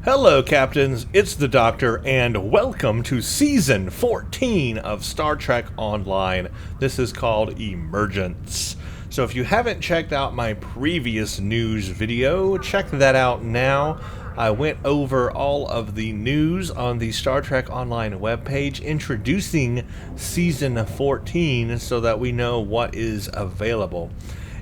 Hello, Captains. It's the Doctor, and welcome to Season 14 of Star Trek Online. This is called Emergence. So if you haven't checked out my previous news video, check that out now. I went over all of the news on the Star Trek Online webpage introducing Season 14 so that we know what is available.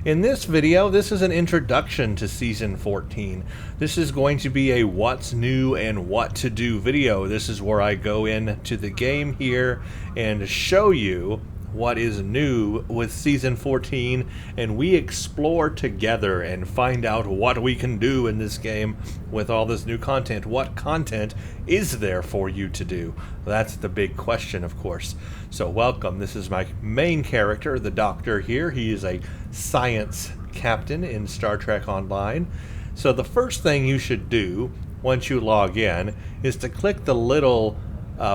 In this video, this is an introduction to Season 14. This is going to be a what's new and what to do video. This is where I go into the game here and show you what is new with Season 14, and we explore together and find out what we can do in this game with all this new content. What content is there for you to do? That's the big question, of course. So welcome. This is my main character, the Doctor here. He is a science captain in Star Trek Online. So the first thing you should do once you log in is to click the little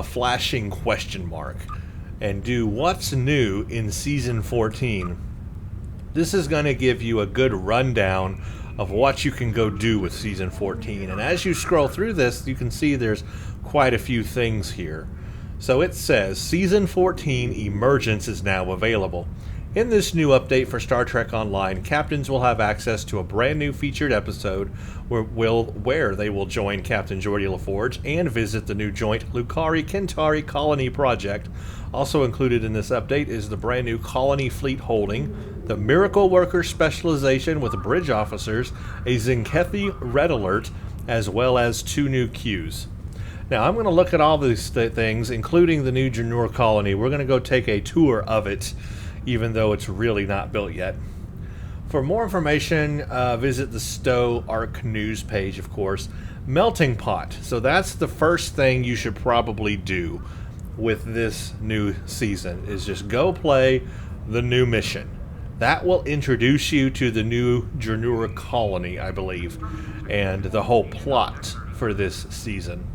flashing question mark and do what's new in Season 14. This is going to give you a good rundown of what you can go do with Season 14. And as you scroll through this, you can see there's quite a few things here. So it says Season 14 Emergence is now available. In this new update for Star Trek Online, captains will have access to a brand new featured episode where they will join Captain Geordi LaForge and visit the new joint Lukari-Kintari colony project. Also included in this update is the brand new colony fleet holding, the Miracle Worker specialization with bridge officers, a Tzenkethi Red Alert, as well as 2 new queues. Now I'm going to look at all these things, including the new Janur colony. We're going to go take a tour of it, even though it's really not built yet. For more information, visit the Stowe Arc News page, of course. Melting Pot. So that's the first thing you should probably do with this new season, is just go play the new mission. That will introduce you to the new Janur colony, I believe, and the whole plot for this season.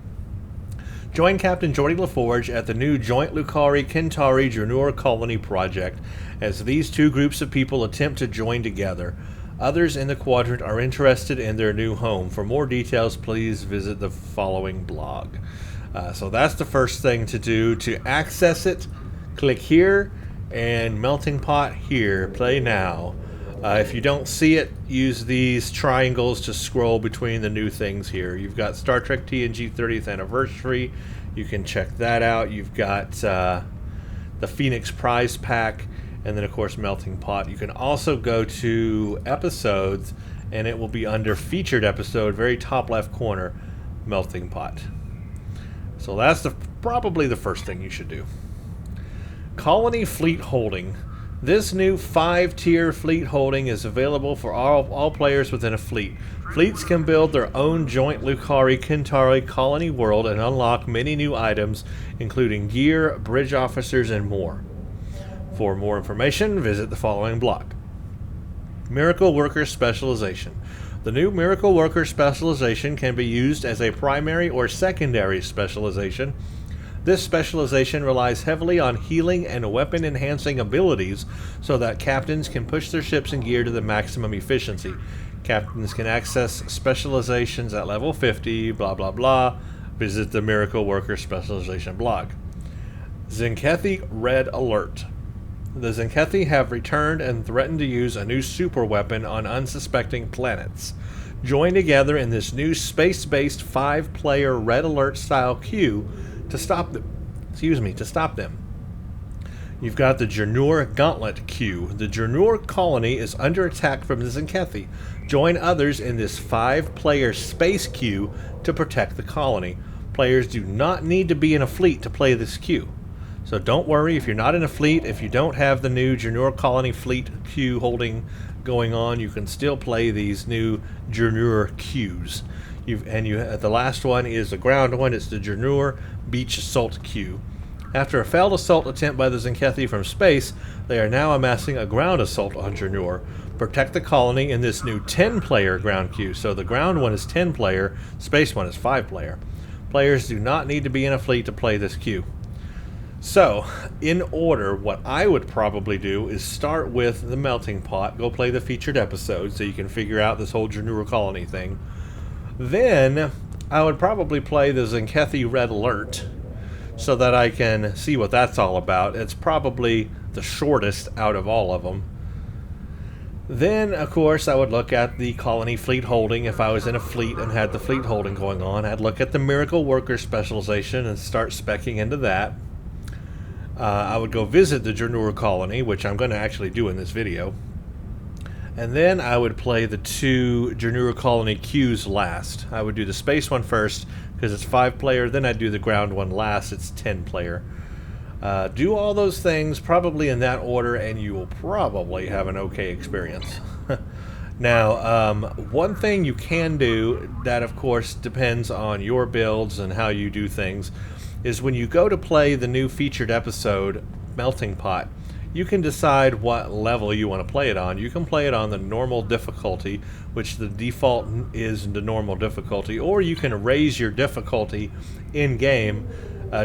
Join Captain Geordi LaForge at the new joint Lukari-Kintari Janur colony project as these two groups of people attempt to join together. Others in the quadrant are interested in their new home. For more details, please visit the following blog. So that's the first thing to do. To access it, click here, and Melting Pot here. Play now. If you don't see it, use these triangles to scroll between the new things here. You've got Star Trek TNG 30th Anniversary. You can check that out. You've got the Phoenix Prize Pack, and then, of course, Melting Pot. You can also go to Episodes, and it will be under Featured Episode, very top left corner, Melting Pot. So that's probably the first thing you should do. Colony Fleet Holding. This new 5-tier fleet holding is available for all players within a fleet. Fleets can build their own joint Lukari-Kintari colony world and unlock many new items, including gear, bridge officers, and more. For more information, visit the following blog. Miracle Worker Specialization. The new Miracle Worker specialization can be used as a primary or secondary specialization. This specialization relies heavily on healing and weapon-enhancing abilities so that captains can push their ships and gear to the maximum efficiency. Captains can access specializations at level 50, blah blah blah. Visit the Miracle Worker Specialization blog. Tzenkethi Red Alert. The Tzenkethi have returned and threatened to use a new super weapon on unsuspecting planets. Join together in this new space-based 5-player Red Alert style queue to stop them. You've got the Janur Gauntlet queue. The Janur colony is under attack from the Tzenkethi. Join others in this 5-player space queue to protect the colony. Players do not need to be in a fleet to play this queue. So don't worry if you're not in a fleet, if you don't have the new Janur colony fleet queue holding going on, you can still play these new Janur queues. The last one is the ground one. It's the Janur Beach Assault queue. After a failed assault attempt by the Tzenkethi from space, they are now amassing a ground assault on Janur. Protect the colony in this new 10-player ground queue. So the ground one is 10-player, space one is 5-player. Players do not need to be in a fleet to play this queue. So, in order, what I would probably do is start with the Melting Pot, go play the featured episode so you can figure out this whole Janur colony thing. Then I would probably play the Tzenkethi Red Alert so that I can see what that's all about. It's probably the shortest out of all of them. Then, of course, I would look at the colony fleet holding. If I was in a fleet and had the fleet holding going on, I'd look at the miracle worker specialization and start speccing into that. I would go visit the Janur colony, which I'm going to actually do in this video. And then I would play the 2 Janur colony queues last. I would do the space one first because it's 5-player. Then I'd do the ground one last. It's 10-player. Do all those things probably in that order, and you will probably have an okay experience. Now, one thing you can do that, of course, depends on your builds and how you do things, is when you go to play the new featured episode, Melting Pot, you can decide what level you want to play it on. You can play it on the normal difficulty, which the default is the normal difficulty, or you can raise your difficulty in-game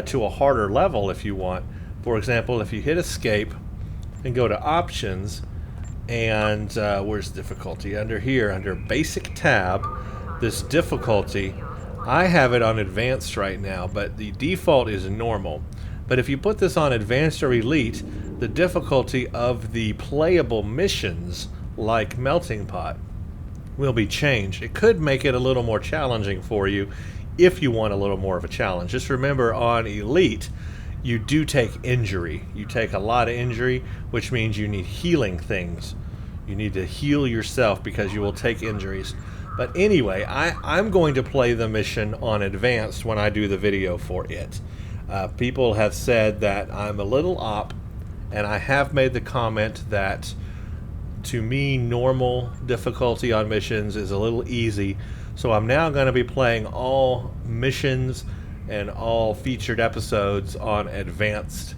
to a harder level if you want. For example, if you hit escape and go to options, and where's difficulty? Under here, under basic tab, this difficulty, I have it on advanced right now, but the default is normal. But if you put this on advanced or elite, the difficulty of the playable missions, like Melting Pot, will be changed. It could make it a little more challenging for you if you want a little more of a challenge. Just remember, on elite, you do take injury. You take a lot of injury, which means you need healing things. You need to heal yourself because you will take injuries. But anyway, I'm going to play the mission on advanced when I do the video for it. People have said that I'm a little op, and I have made the comment that to me normal difficulty on missions is a little easy. So I'm now going to be playing all missions and all featured episodes on advanced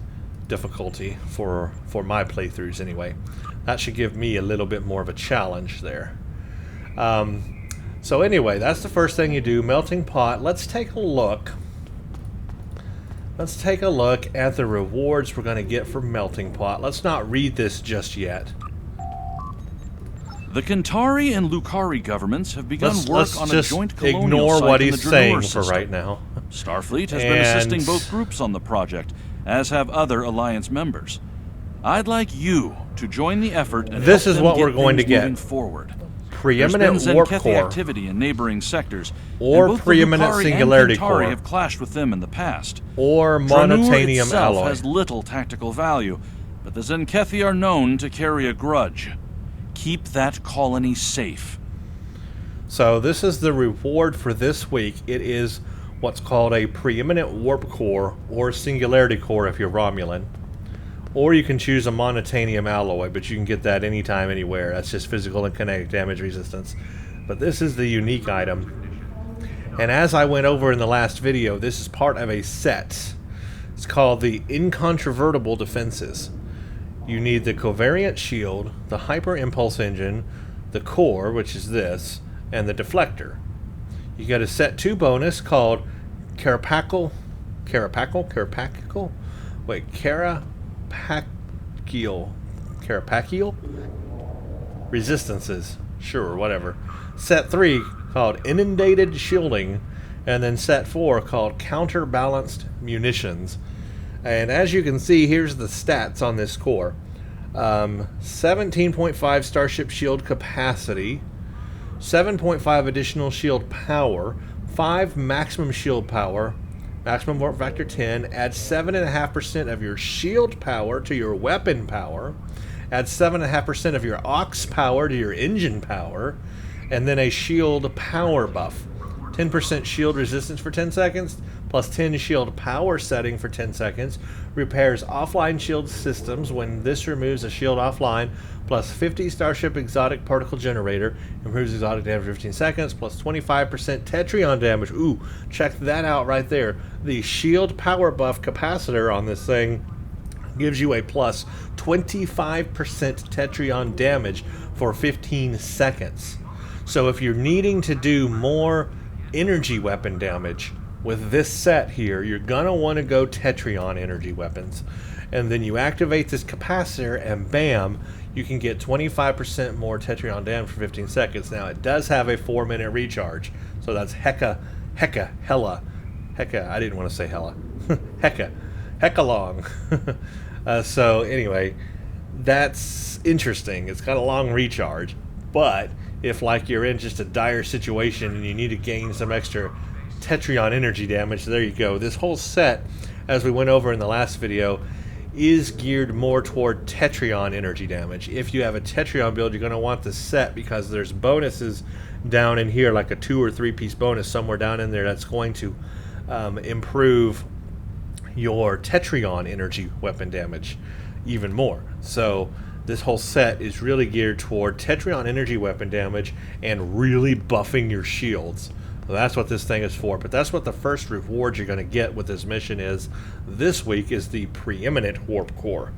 difficulty for my playthroughs anyway. That should give me a little bit more of a challenge there. So anyway, that's the first thing you do, Melting Pot. Let's take a look. Let's take a look at the rewards we're going to get for Melting Pot. Let's not read this just yet. The Kentari and Lukari governments have begun work on a joint colonial ignore site what in the he's saying Janur for system. right now. Starfleet has been assisting both groups on the project, as have other Alliance members. I'd like you to join the effort and this help is them what get we're going to things get. moving forward. Preeminent There's been warp Tzenkethi core activity in neighboring sectors, or and both preeminent the Lukari singularity and Kentari core have clashed with them in the past. or Janur monotanium itself alloy. has little tactical value, but the Tzenkethi are known to carry a grudge. Keep that colony safe. So this is the reward for this week. It is what's called a preeminent warp core or singularity core if you're Romulan. Or you can choose a monotanium alloy, but you can get that anytime, anywhere. That's just physical and kinetic damage resistance. But this is the unique item. And as I went over in the last video, this is part of a set. It's called the Incontrovertible Defenses. You need the Covariant Shield, the Hyper Impulse Engine, the Core, which is this, and the Deflector. You got a set 2 bonus called Carapacial Resistances. Sure, whatever. Set 3 called Inundated Shielding, and then set 4 called Counterbalanced Munitions. And as you can see, here's the stats on this core. 17.5 Starship Shield capacity, 7.5 additional shield power, 5 maximum shield power, maximum warp factor 10, add 7.5% of your shield power to your weapon power, add 7.5% of your aux power to your engine power, and then a shield power buff. 10% shield resistance for 10 seconds, plus 10 shield power setting for 10 seconds, repairs offline shield systems when this removes a shield offline, plus 50 Starship Exotic Particle Generator, improves exotic damage for 15 seconds, plus 25% Tetrion damage. Ooh, check that out right there. The shield power buff capacitor on this thing gives you a plus 25% Tetrion damage for 15 seconds. So if you're needing to do more energy weapon damage with this set here, you're gonna want to go Tetrion energy weapons, and then you activate this capacitor and bam, you can get 25% more Tetrion damage for 15 seconds. Now it does have a 4-minute recharge, so that's hecka Hecka, I didn't want to say hella. Hecka long. So anyway, that's interesting. It's got a long recharge, but if like you're in just a dire situation and you need to gain some extra Tetrion energy damage, there you go. This whole set, as we went over in the last video, is geared more toward Tetrion energy damage. If you have a Tetrion build, you're going to want this set because there's bonuses down in here, like a 2 or 3 piece bonus somewhere down in there that's going to improve your Tetrion energy weapon damage even more. So this whole set is really geared toward Tetrion energy weapon damage and really buffing your shields. So that's what this thing is for. But that's what the first reward you're going to get with this mission is this week is the preeminent warp core.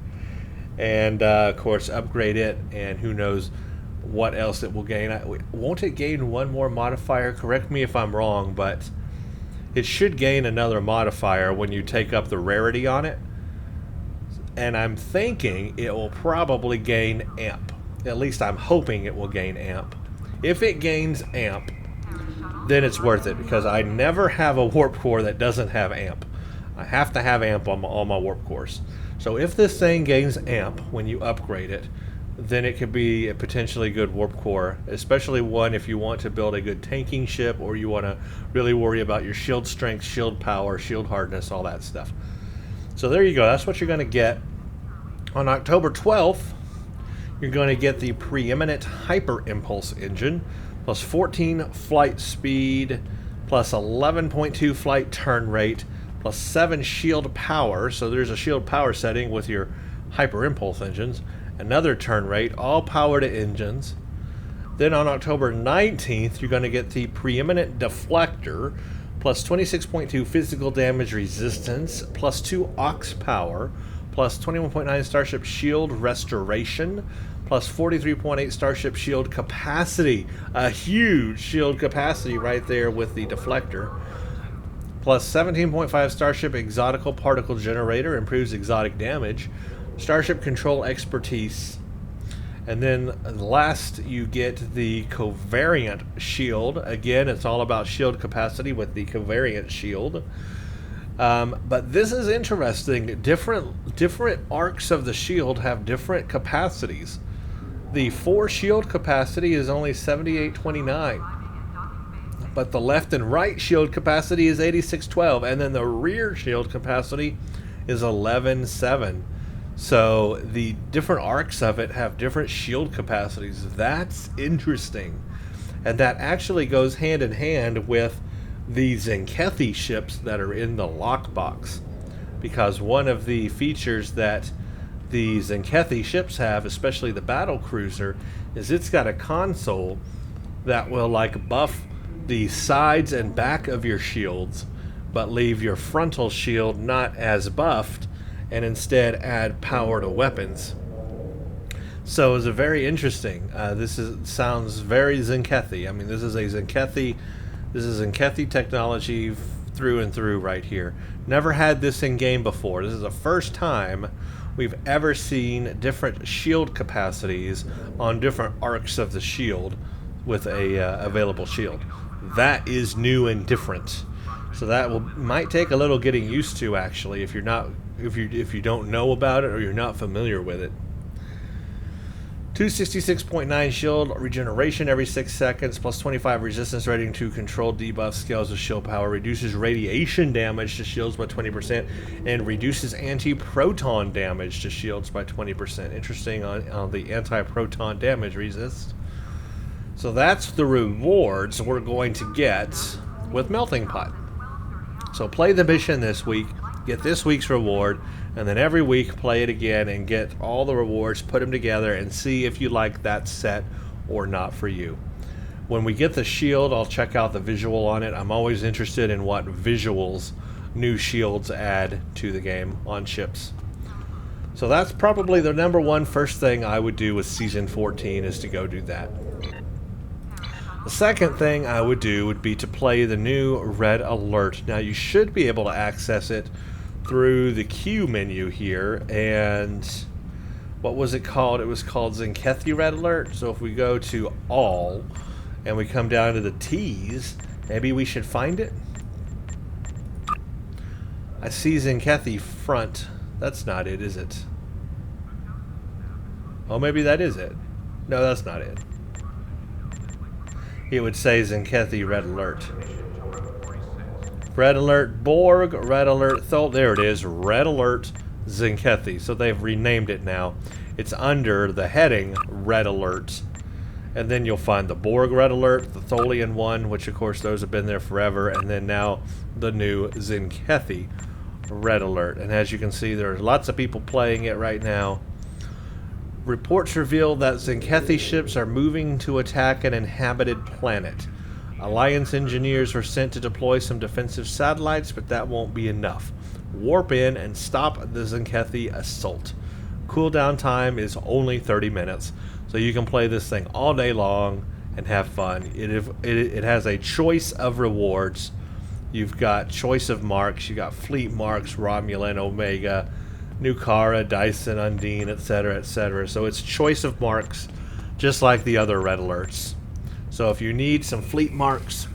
And of course upgrade it, and who knows what else it will gain. Won't it gain one more modifier? Correct me if I'm wrong, but it should gain another modifier when you take up the rarity on it. And I'm thinking it will probably gain amp. At least I'm hoping it will gain amp. If it gains amp, then it's worth it, because I never have a warp core that doesn't have amp. I have to have amp on all my warp cores. So if this thing gains amp when you upgrade it, then it could be a potentially good warp core, especially one if you want to build a good tanking ship, or you want to really worry about your shield strength, shield power, shield hardness, all that stuff. So there you go. That's what you're going to get. On October 12th, you're going to get the preeminent hyper impulse engine, plus 14 flight speed, plus 11.2 flight turn rate, plus 7 shield power. So there's a shield power setting with your hyper impulse engines. Another turn rate, all powered engines. Then on October 19th, you're going to get the preeminent deflector, plus 26.2 physical damage resistance, plus 2 aux power, plus 21.9 starship shield restoration, plus 43.8 starship shield capacity. A huge shield capacity right there with the deflector. Plus 17.5 starship exotical particle generator, improves exotic damage. Starship control expertise. And then last you get the covariant shield. Again, it's all about shield capacity with the covariant shield. But this is interesting. Different arcs of the shield have different capacities. The 4 shield capacity is only 7829. But the left and right shield capacity is 8612. And then the rear shield capacity is 117. So the different arcs of it have different shield capacities. That's interesting. And that actually goes hand in hand with the Tzenkethi ships that are in the lockbox. Because one of the features that the Tzenkethi ships have, especially the battle cruiser, is it's got a console that will like buff the sides and back of your shields, but leave your frontal shield not as buffed, and instead add power to weapons. So it's a very interesting. Sounds very Tzenkethi. I mean, this is Tzenkethi technology through and through right here. Never had this in game before. This is the first time we've ever seen different shield capacities on different arcs of the shield with a available shield. That is new and different. So that might take a little getting used to, actually, if you don't know about it or you're not familiar with it. 266.9 shield regeneration every 6 seconds, plus 25 resistance rating to controlled debuff scales of shield power, reduces radiation damage to shields by 20%, and reduces anti-proton damage to shields by 20%. Interesting on the anti-proton damage resist. So that's the rewards we're going to get with Melting Pot. So play the mission this week, get this week's reward, and then every week play it again and get all the rewards, put them together, and see if you like that set or not for you. When we get the shield, I'll check out the visual on it. I'm always interested in what visuals new shields add to the game on ships. So that's probably the number one first thing I would do with Season 14 is to go do that. The second thing I would do would be to play the new Red Alert. Now you should be able to access it through the Q menu here, and what was it called? It was called Tzenkethi Red Alert. So if we go to all and we come down to the T's, maybe we should find it. I see Tzenkethi front. That's not it, is it? Oh, maybe that is it. No, that's not it. It would say Tzenkethi Red Alert. Red Alert Borg, Red Alert Thol. There it is, Red Alert Tzenkethi. So they've renamed it now. It's under the heading Red Alert. And then you'll find the Borg Red Alert, the Tholian one, which of course those have been there forever, and then now the new Tzenkethi Red Alert. And as you can see, there are lots of people playing it right now. Reports reveal that Tzenkethi ships are moving to attack an inhabited planet. Alliance engineers were sent to deploy some defensive satellites, but that won't be enough. Warp in and stop the Tzenkethi assault. Cooldown time is only 30 minutes, so you can play this thing all day long and have fun. It has a choice of rewards. You've got choice of marks. You got fleet marks, Romulan, Omega, Nukara, Dyson, Undine, etc., etc. So it's choice of marks, just like the other Red Alerts. So if you need some fleet marks,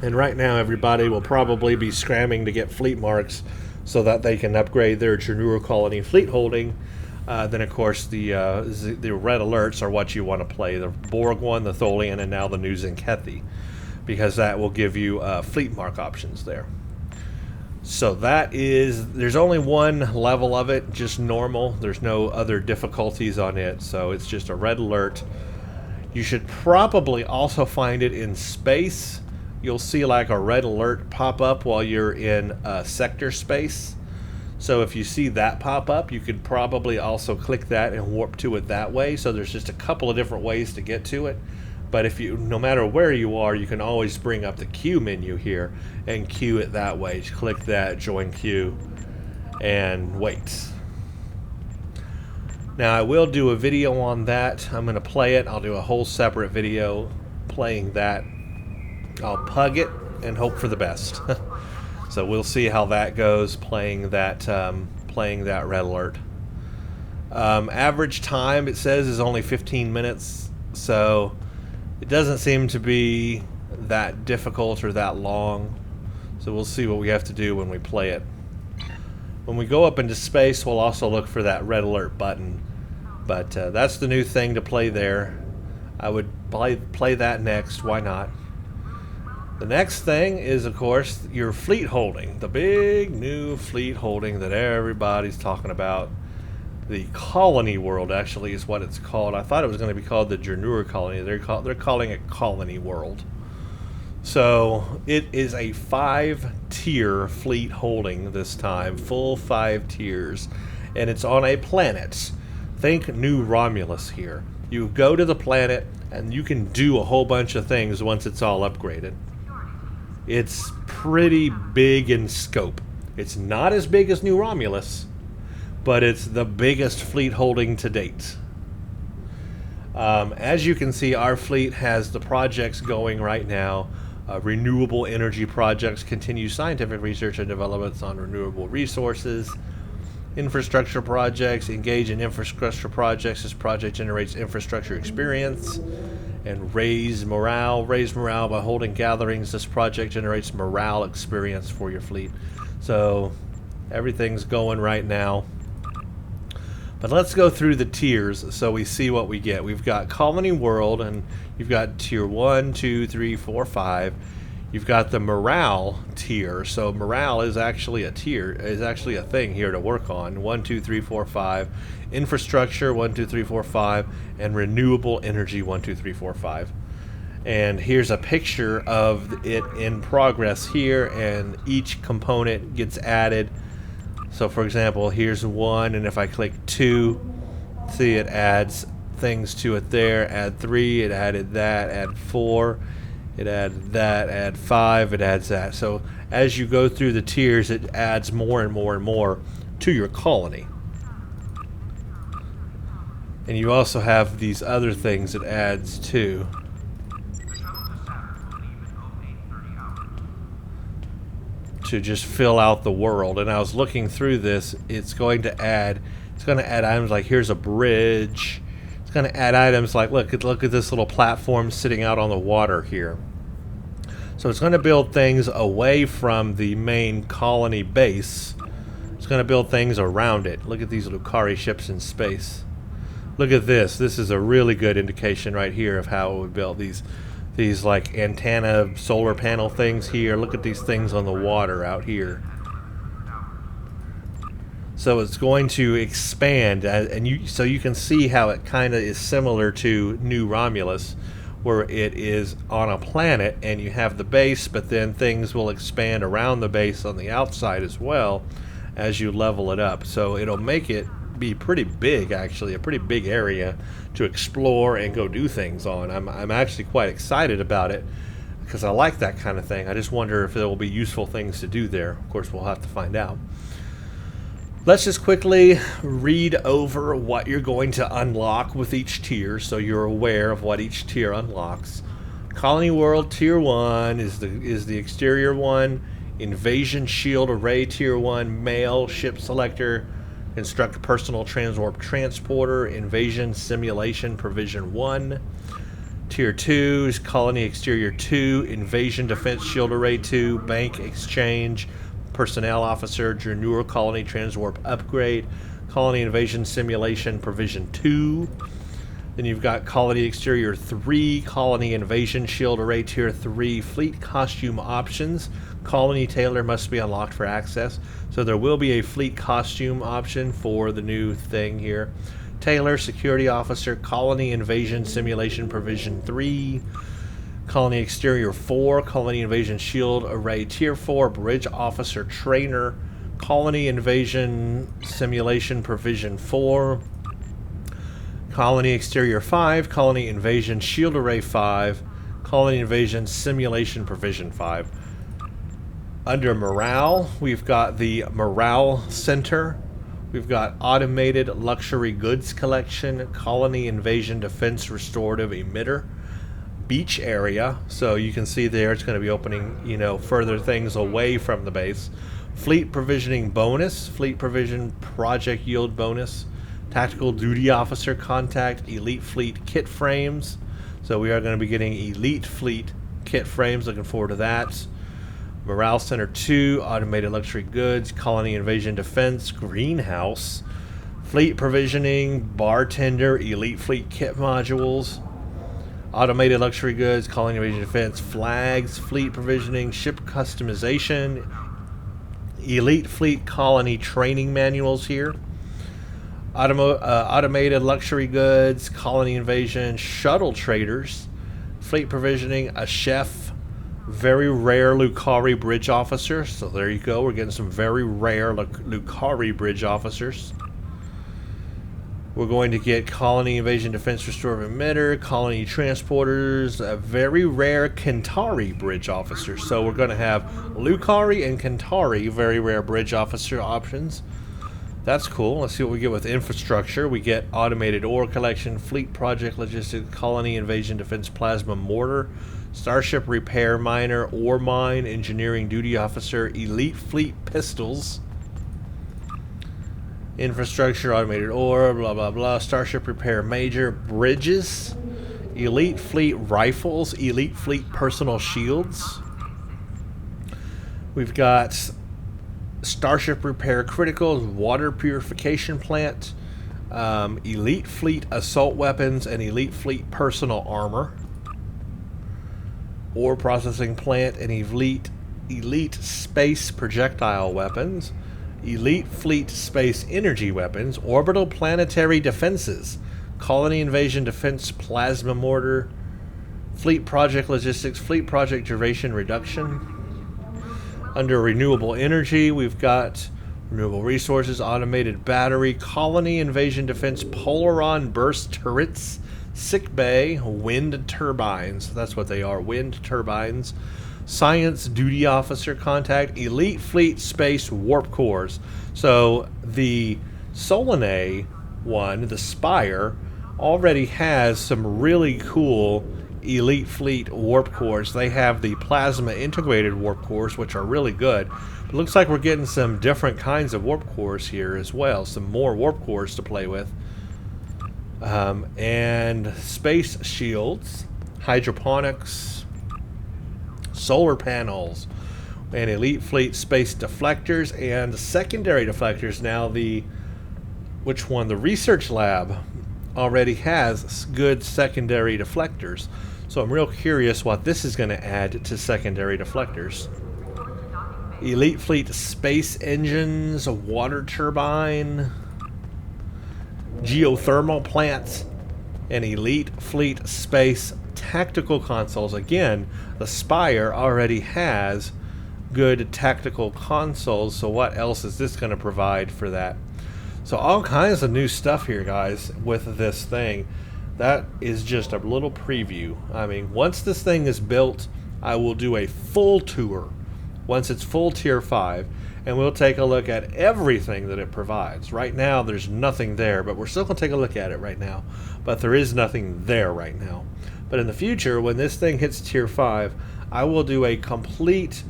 and right now everybody will probably be scrambling to get fleet marks so that they can upgrade their Janur colony fleet holding, then of course the Red Alerts are what you want to play. The Borg one, the Tholian, and now the new Tzenkethi, because that will give you fleet mark options there. So that is, there's only one level of it, just normal. There's no other difficulties on it, so it's just a Red Alert. You should probably also find it in space. You'll see like a Red Alert pop up while you're in sector space. So if you see that pop up, you could probably also click that and warp to it that way. So there's just a couple of different ways to get to it. But if you, no matter where you are, you can always bring up the queue menu here and queue it that way. Just click that, join queue, and wait. Now I will do a video on that. I'm going to play it. I'll do a whole separate video playing that. I'll pug it and hope for the best. So we'll see how that goes, playing that Red Alert. Average time, it says, is only 15 minutes. So it doesn't seem to be that difficult or that long. So we'll see what we have to do when we play it. When we go up into space, we'll also look for that Red Alert button. But that's the new thing to play there. I would play that next. Why not? The next thing is, of course, your fleet holding. The big new fleet holding that everybody's talking about. The Colony World, actually, is what it's called. I thought it was going to be called the Janur Colony. They're calling it Colony World. So it is a 5-tier fleet holding this time, full 5 tiers, and it's on a planet. Think New Romulus here. You go to the planet and you can do a whole bunch of things once it's all upgraded. It's pretty big in scope. It's not as big as New Romulus, but it's the biggest fleet holding to date. As you can see, our fleet has the projects going right now. Renewable energy projects, continue scientific research and developments on renewable resources. Infrastructure projects, engage in infrastructure projects. This project generates infrastructure experience and raise morale by holding gatherings. This project generates morale experience for your fleet. So everything's going right now. But let's go through the tiers so we see what we get. We've got Colony World, and you've got tier 1, 2, 3, 4, 5. You've got the morale tier. So morale is actually a tier, is actually a thing here to work on. 1, 2, 3, 4, 5. Infrastructure, 1, 2, 3, 4, 5. And renewable energy, 1, 2, 3, 4, 5. And here's a picture of it in progress here, and each component gets added. So for example, here's 1, and if I click 2, see it adds things to it there. Add 3, it added that. Add 4, it added that. Add 5, it adds that. So as you go through the tiers, it adds more and more and more to your colony. And you also have these other things it adds to. To just fill out the world. And I was looking through this, it's going to add items like, here's a bridge. It's going to add items like, look at this little platform sitting out on the water here. So it's going to build things away from the main colony base It's going to build things around it. Look at these Lucari ships in space. Look at this. This is a really good indication right here of how it would build these like antenna solar panel things here. Look at these things on the water out here. So it's going to expand, and so you can see how it kind of is similar to New Romulus, where it is on a planet and you have the base, but then things will expand around the base on the outside as well as you level it up. So it'll make it be pretty big, actually, a pretty big area to explore and go do things on. I'm actually quite excited about it because I like that kind of thing. I just wonder if there will be useful things to do there. Of course, we'll have to find out. Let's just quickly read over what you're going to unlock with each tier so you're aware of what each tier unlocks. Colony World Tier 1 is the exterior one. Invasion Shield Array Tier 1, Mail Ship Selector, Construct Personal Transwarp Transporter, Invasion Simulation Provision 1. Tier 2 is Colony Exterior 2, Invasion Defense Shield Array 2, Bank Exchange, Personnel Officer, Junior Colony Transwarp Upgrade, Colony Invasion Simulation Provision 2. Then you've got Colony Exterior 3, Colony Invasion Shield Array Tier 3, Fleet Costume Options. Colony Tailor must be unlocked for access. So there will be a fleet costume option for the new thing here. Tailor, Security Officer, Colony Invasion Simulation Provision 3. Colony Exterior 4, Colony Invasion Shield Array Tier 4, Bridge Officer Trainer, Colony Invasion Simulation Provision 4, Colony Exterior 5, Colony Invasion Shield Array 5, Colony Invasion Simulation Provision 5. Under Morale, we've got the Morale Center, we've got Automated Luxury Goods Collection, Colony Invasion Defense Restorative Emitter, Beach area, so you can see there it's going to be opening, further things away from the base. Fleet provisioning bonus, fleet provision project yield bonus, tactical duty officer contact, elite fleet kit frames. So we are going to be getting elite fleet kit frames. Looking forward to that. Morale Center 2, automated luxury goods, colony invasion defense, greenhouse, fleet provisioning, bartender, elite fleet kit modules. Automated luxury goods, colony invasion defense, flags, fleet provisioning, ship customization, elite fleet colony training manuals here. Automated luxury goods, colony invasion, shuttle traders, fleet provisioning, a chef, very rare Lucari bridge officer. So there you go, we're getting some very rare Lucari bridge officers. We're going to get Colony Invasion Defense Restorative Emitter, Colony Transporters, a very rare Kentari Bridge Officer. So we're going to have Lucari and Kentari, very rare Bridge Officer options. That's cool. Let's see what we get with Infrastructure. We get Automated Ore Collection, Fleet Project Logistics, Colony Invasion Defense Plasma Mortar, Starship Repair Miner, Ore Mine, Engineering Duty Officer, Elite Fleet Pistols, Infrastructure, Automated Ore, blah, blah, blah. Starship Repair Major, Bridges, Elite Fleet Rifles, Elite Fleet Personal Shields. We've got Starship Repair Criticals, Water Purification Plant, Elite Fleet Assault Weapons, and Elite Fleet Personal Armor. Ore Processing Plant and Elite Space Projectile Weapons. Elite Fleet Space Energy Weapons, Orbital Planetary Defenses, Colony Invasion Defense Plasma Mortar, Fleet Project Logistics, Fleet Project Duration Reduction. Under Renewable Energy, we've got Renewable Resources, Automated Battery, Colony Invasion Defense Polaron Burst Turrets, Sick Bay, Wind Turbines. That's what they are, wind turbines. Science Duty Officer Contact, Elite Fleet Space Warp Cores. So the Solanae one, the Spire, already has some really cool Elite Fleet Warp Cores. They have the Plasma Integrated Warp Cores, which are really good. It looks like we're getting some different kinds of Warp Cores here as well. Some more Warp Cores to play with. And Space Shields, Hydroponics, solar panels. and elite fleet space deflectors and secondary deflectors. Now which one? The research lab already has good secondary deflectors. So I'm real curious what this is going to add to secondary deflectors. Elite fleet space engines, a water turbine, geothermal plants, and elite fleet space tactical consoles. Again, the Spire already has good tactical consoles, so what else is this going to provide for that? So all kinds of new stuff here, guys, with this thing. That is just a little preview. I mean, once this thing is built, I will do a full tour once it's full tier 5, and we'll take a look at everything that it provides. Right now, there's nothing there, but we're still going to take a look at it right now. But there is nothing there right now. But in the future, when this thing hits tier 5, I will do a complete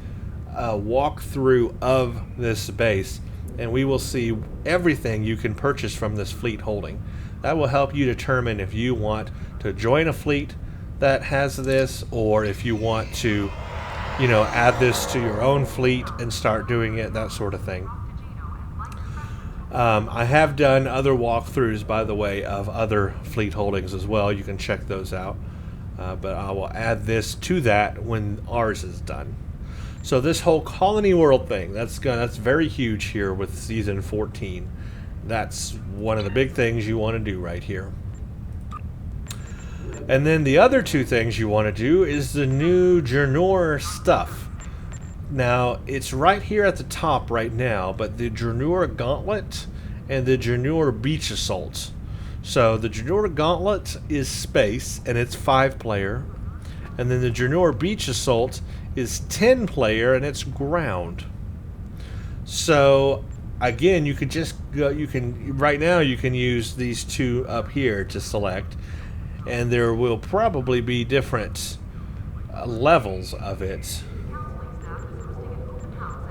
walkthrough of this base, and we will see everything you can purchase from this fleet holding. That will help you determine if you want to join a fleet that has this, or if you want to, you know, add this to your own fleet and start doing it, that sort of thing. I have done other walkthroughs, by the way, of other fleet holdings as well. You can check those out. But I will add this to that when ours is done. So this whole colony world thing, that's very huge here with season 14. That's one of the big things you want to do right here. And then the other two things you want to do is the new Jernur stuff. Now, it's right here at the top right now, but the Jernur Gauntlet and the Jernur Beach Assault. So the Jernur Gauntlet is space, and it's 5-player. And then the Jernur Beach Assault is 10-player, and it's ground. So again, you could just go, right now you can use these two up here to select, and there will probably be different levels of it.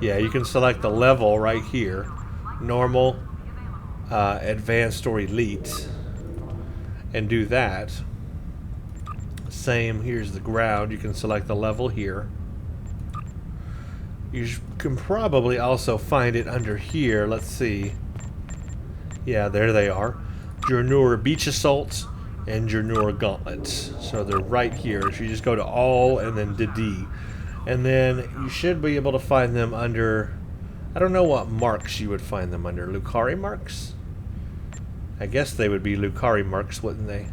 Yeah, you can select the level right here: normal, advanced, or elite, and do that. Same, here's the ground. You can select the level here. You can probably also find it under here. Let's see. Yeah, there they are. Jernur Beach Assault and Jernur Gauntlet. So they're right here. So you just go to all and then to D. And then you should be able to find them under, I don't know what marks you would find them under. Lucari marks? I guess they would be Lucari marks, wouldn't they?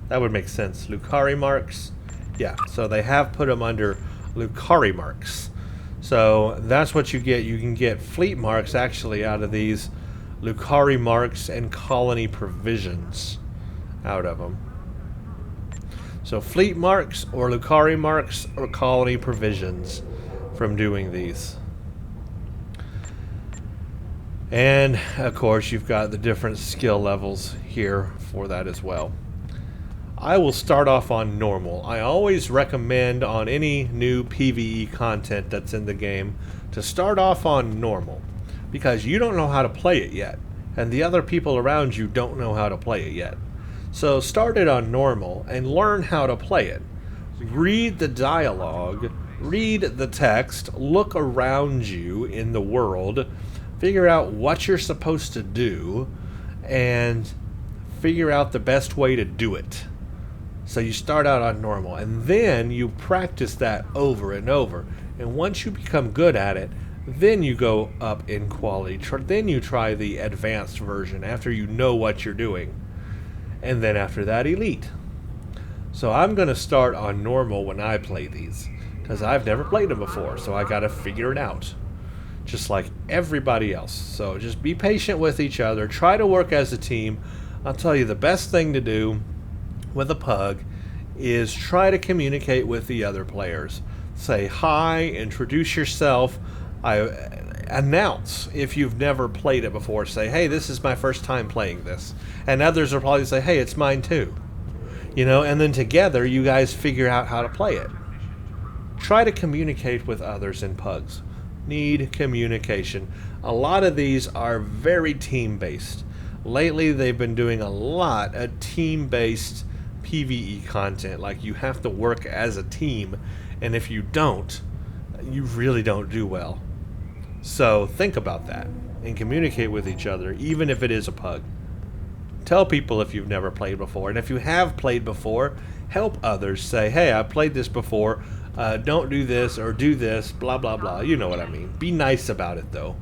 That would make sense. Lucari marks. Yeah, so they have put them under Lucari marks. So that's what you get. You can get fleet marks actually out of these Lucari marks and colony provisions out of them. So fleet marks or Lucari marks or colony provisions from doing these. And of course you've got the different skill levels here for that as well. I will start off on normal. I always recommend on any new PvE content that's in the game to start off on normal, because you don't know how to play it yet, and the other people around you don't know how to play it yet. So start it on normal and learn how to play it. Read the dialogue, read the text, look around you in the world, figure out what you're supposed to do, and figure out the best way to do it. So you start out on normal, and then you practice that over and over. And once you become good at it, then you go up in quality. Then you try the advanced version after you know what you're doing. And then after that, elite. So I'm going to start on normal when I play these, because I've never played them before, so I got to figure it out, just like everybody else. So just be patient with each other. Try to work as a team. I'll tell you, the best thing to do with a pug is try to communicate with the other players. Say hi, introduce yourself, announce if you've never played it before. Say, hey, this is my first time playing this. And others will probably say, hey, it's mine too. You know, and then together you guys figure out how to play it. Try to communicate with others in pugs. Need communication. A lot of these are very team-based. Lately they've been doing a lot of team-based PvE content. Like, you have to work as a team, and if you don't, you really don't do well. So think about that and communicate with each other, even if it is a pug. Tell people if you've never played before, and if you have played before, help others. Say, hey, I played this before, don't do this or do this, blah blah blah. You know what I mean. Be nice about it though.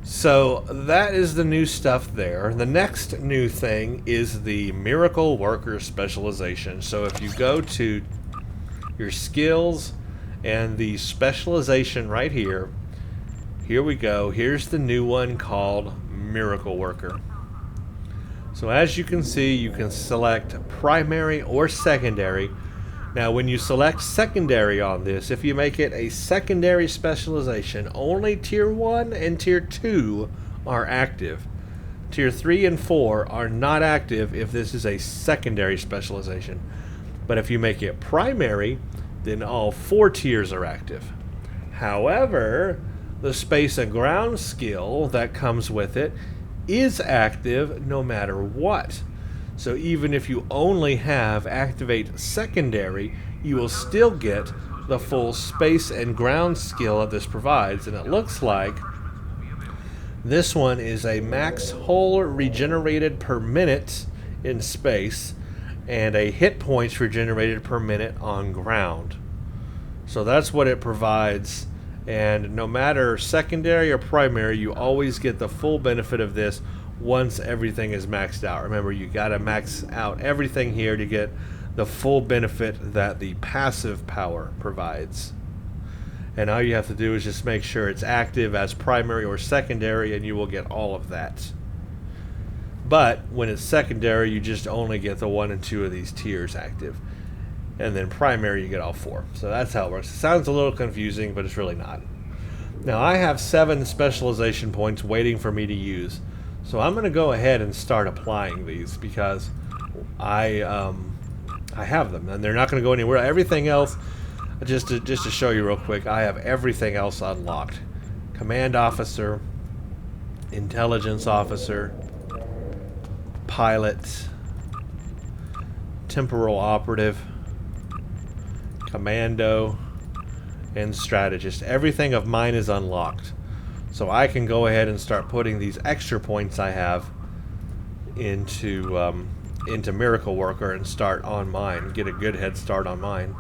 So that is the new stuff there. The next new thing is the Miracle Worker specialization. So if you go to your skills and the specialization right here, here we go. Here's the new one called Miracle Worker. So as you can see, you can select primary or secondary. Now when you select secondary on this, if you make it a secondary specialization, only tier 1 and tier 2 are active. Tier 3 and 4 are not active if this is a secondary specialization. But if you make it primary, then all 4 tiers are active. However, the space and ground skill that comes with it is active no matter what. So even if you only have activate secondary, you will still get the full space and ground skill that this provides. And it looks like this one is a max hull regenerated per minute in space and a hit points regenerated per minute on ground. So that's what it provides. And no matter secondary or primary, you always get the full benefit of this once everything is maxed out. Remember, you gotta max out everything here to get the full benefit that the passive power provides. And all you have to do is just make sure it's active as primary or secondary, and you will get all of that. But when it's secondary, you just only get the 1 and 2 of these tiers active. And then primary, you get all 4. So that's how it works. It sounds a little confusing, but it's really not. Now I have 7 specialization points waiting for me to use. So I'm going to go ahead and start applying these because I have them and they're not going to go anywhere. Everything else, just to show you real quick, I have everything else unlocked. Command officer, intelligence officer, pilot, temporal operative, commando, and strategist. Everything of mine is unlocked. So I can go ahead and start putting these extra points I have into Miracle Worker and start on mine. Get a good head start on mine.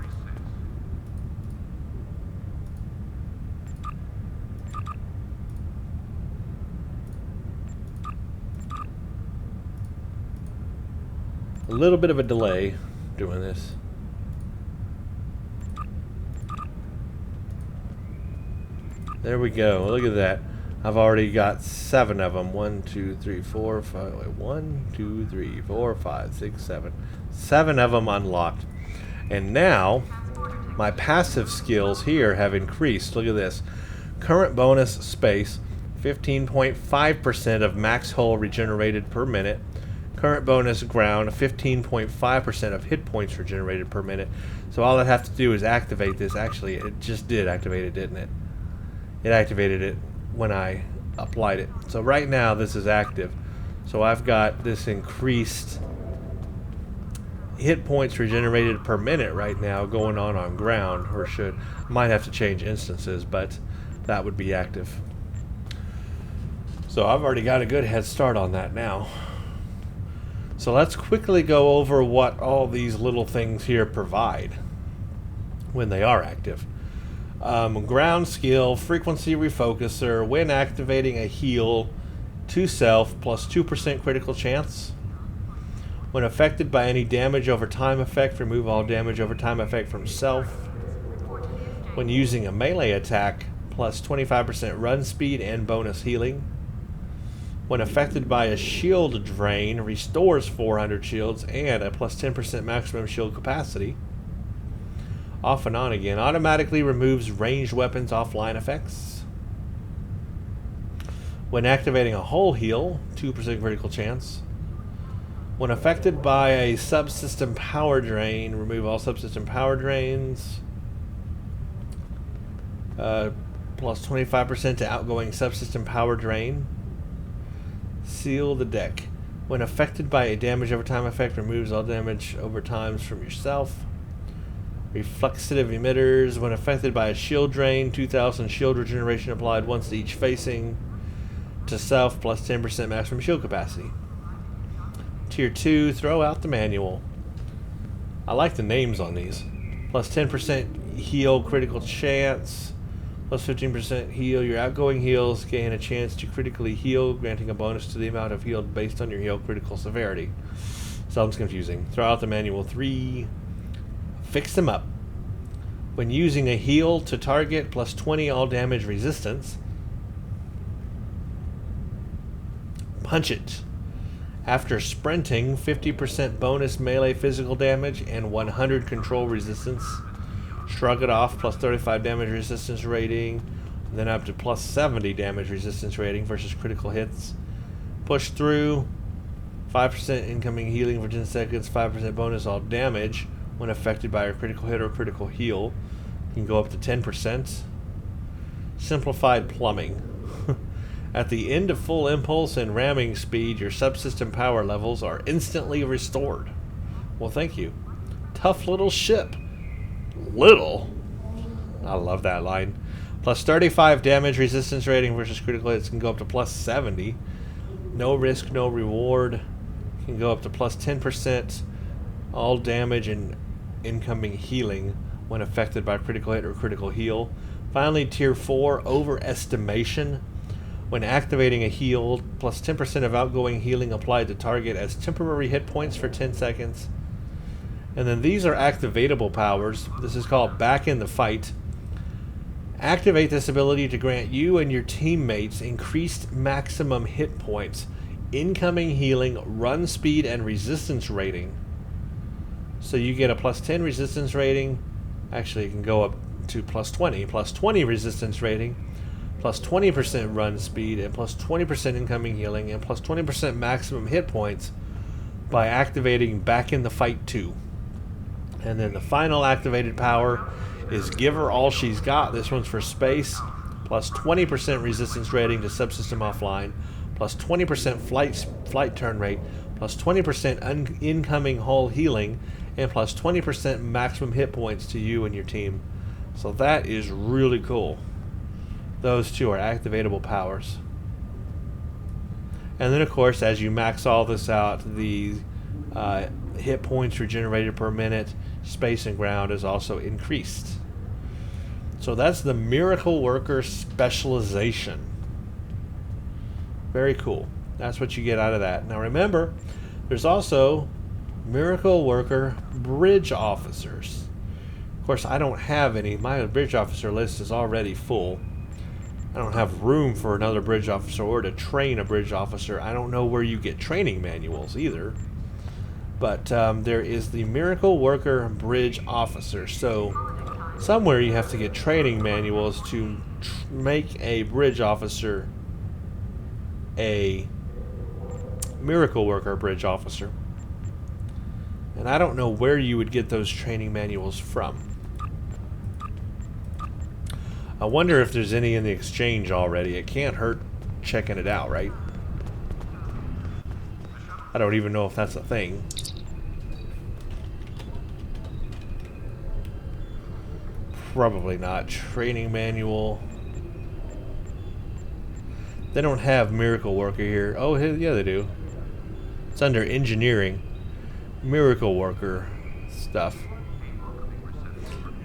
A little bit of a delay doing this. There we go. Look at that. I've already got 7 of them. 1, 2, 3, 4, 5. Wait, 1, 2, 3, 4, 5, 6, 7. 7 of them unlocked. And now, my passive skills here have increased. Look at this. Current bonus space, 15.5% of max hull regenerated per minute. Current bonus ground, 15.5% of hit points regenerated per minute. So all I have to do is activate this. Actually, it just did activate it, didn't it? It activated it when I applied it. So right now this is active. So I've got this increased hit points regenerated per minute right now going on ground, or might have to change instances, but that would be active. So I've already got a good head start on that now. So let's quickly go over what all these little things here provide when they are active. Ground skill, frequency refocuser, when activating a heal to self plus 2% critical chance. When affected by any damage over time effect, remove all damage over time effect from self. When using a melee attack, plus 25% run speed and bonus healing. When affected by a shield drain, restores 400 shields and a plus 10% maximum shield capacity. Off and on again. Automatically removes ranged weapons offline effects. When activating a hull heal, 2% critical chance. When affected by a subsystem power drain, remove all subsystem power drains. Plus 25% to outgoing subsystem power drain. Seal the deck. When affected by a damage over time effect, removes all damage over times from yourself. Reflexive emitters. When affected by a shield drain, 2,000 shield regeneration applied once to each facing to self plus 10% maximum shield capacity. Tier 2, throw out the manual. I like the names on these. Plus 10% heal critical chance. Plus 15% heal. Your outgoing heals gain a chance to critically heal, granting a bonus to the amount of healed based on your heal critical severity. Sounds confusing. Throw out the manual. 3. Fix them up. When using a heal to target, plus 20 all damage resistance. Punch it. After sprinting, 50% bonus melee physical damage and 100 control resistance. Shrug it off, plus 35 damage resistance rating, then up to plus 70 damage resistance rating versus critical hits. Push through, 5% incoming healing for 10 seconds, 5% bonus all damage when affected by a critical hit or critical heal. You can go up to 10%. Simplified plumbing. At the end of full impulse and ramming speed, your subsystem power levels are instantly restored. Well, thank you. Tough little ship. Little? I love that line. Plus 35 damage resistance rating versus critical hits can go up to plus 70. No risk, no reward. Can go up to plus 10% all damage and incoming healing when affected by critical hit or critical heal. Finally, Tier 4, overestimation. When activating a heal, plus 10% of outgoing healing applied to target as temporary hit points for 10 seconds. And then these are activatable powers. This is called Back in the Fight. Activate this ability to grant you and your teammates increased maximum hit points, incoming healing, run speed, and resistance rating. So you get a plus 10 resistance rating. Actually, it can go up to plus 20. Plus 20 resistance rating, plus 20% run speed, and plus 20% incoming healing, and plus 20% maximum hit points by activating Back in the Fight 2. And then the final activated power is Give Her All She's Got. This one's for space. Plus 20% resistance rating to subsystem offline. Plus 20% flight turn rate. Plus 20% incoming hull healing. And plus 20% maximum hit points to you and your team. So that is really cool. Those two are activatable powers. And then, of course, as you max all this out, the hit points regenerated per minute, space and ground is also increased. So that's the Miracle Worker specialization. Very cool. That's what you get out of that. Now remember, there's also Miracle Worker Bridge Officers. Of course, I don't have any. My Bridge Officer list is already full. I don't have room for another Bridge Officer or to train a Bridge Officer. I don't know where you get training manuals either. But there is the Miracle Worker Bridge Officer. So somewhere you have to get training manuals to make a Bridge Officer a Miracle Worker Bridge Officer. And I don't know where you would get those training manuals from. I wonder if there's any in the exchange already. It can't hurt checking it out, right? I don't even know if that's a thing. Probably not. Training manual. They don't have Miracle Worker here. Oh, yeah, they do. It's under engineering. Miracle Worker stuff.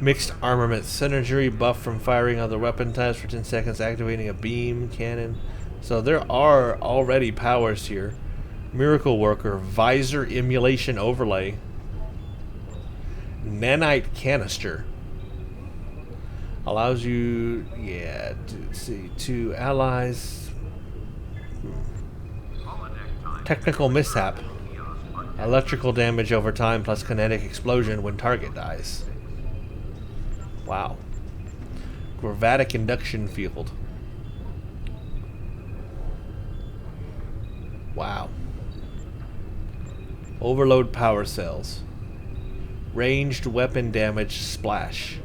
Mixed armament synergy, buff from firing other weapon types for 10 seconds, activating a beam cannon. So there are already powers here. Miracle Worker, visor emulation overlay. Nanite canister. Allows you, to allies. Technical mishap. Electrical damage over time plus kinetic explosion when target dies. Wow. Gravatic induction field. Wow. Overload power cells. Ranged weapon damage splash.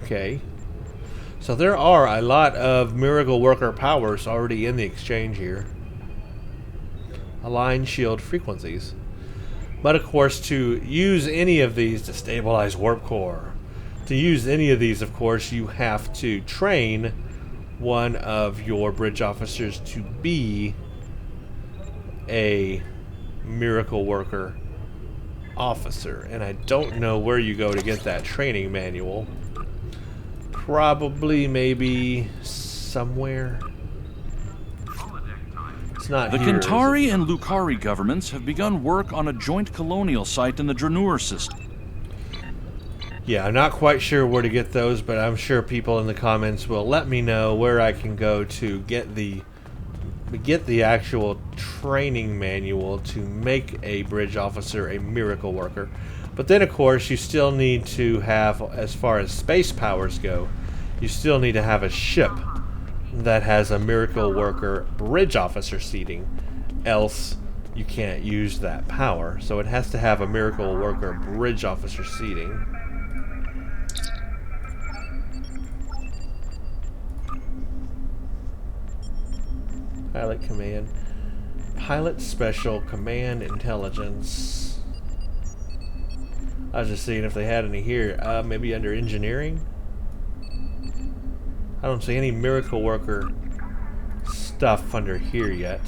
Okay. So there are a lot of Miracle Worker powers already in the exchange here. Align shield frequencies. But of course, to use any of these, to stabilize warp core, to use any of these, of course, you have to train one of your bridge officers to be a miracle worker officer. And I don't know where you go to get that training manual. Probably, maybe somewhere. It's not The here, Kentari and Lukari governments have begun work on a joint colonial site in the Dranur system. Yeah, I'm not quite sure where to get those, but I'm sure people in the comments will let me know where I can go to get the actual training manual to make a bridge officer a miracle worker. But then, of course, you still need to have, as far as space powers go, you still need to have a ship that has a miracle worker bridge officer seating, else you can't use that power. So it has to have a miracle worker bridge officer seating. Pilot command. Pilot special command intelligence. I was just seeing if they had any here. Maybe under engineering? I don't see any miracle worker stuff under here yet.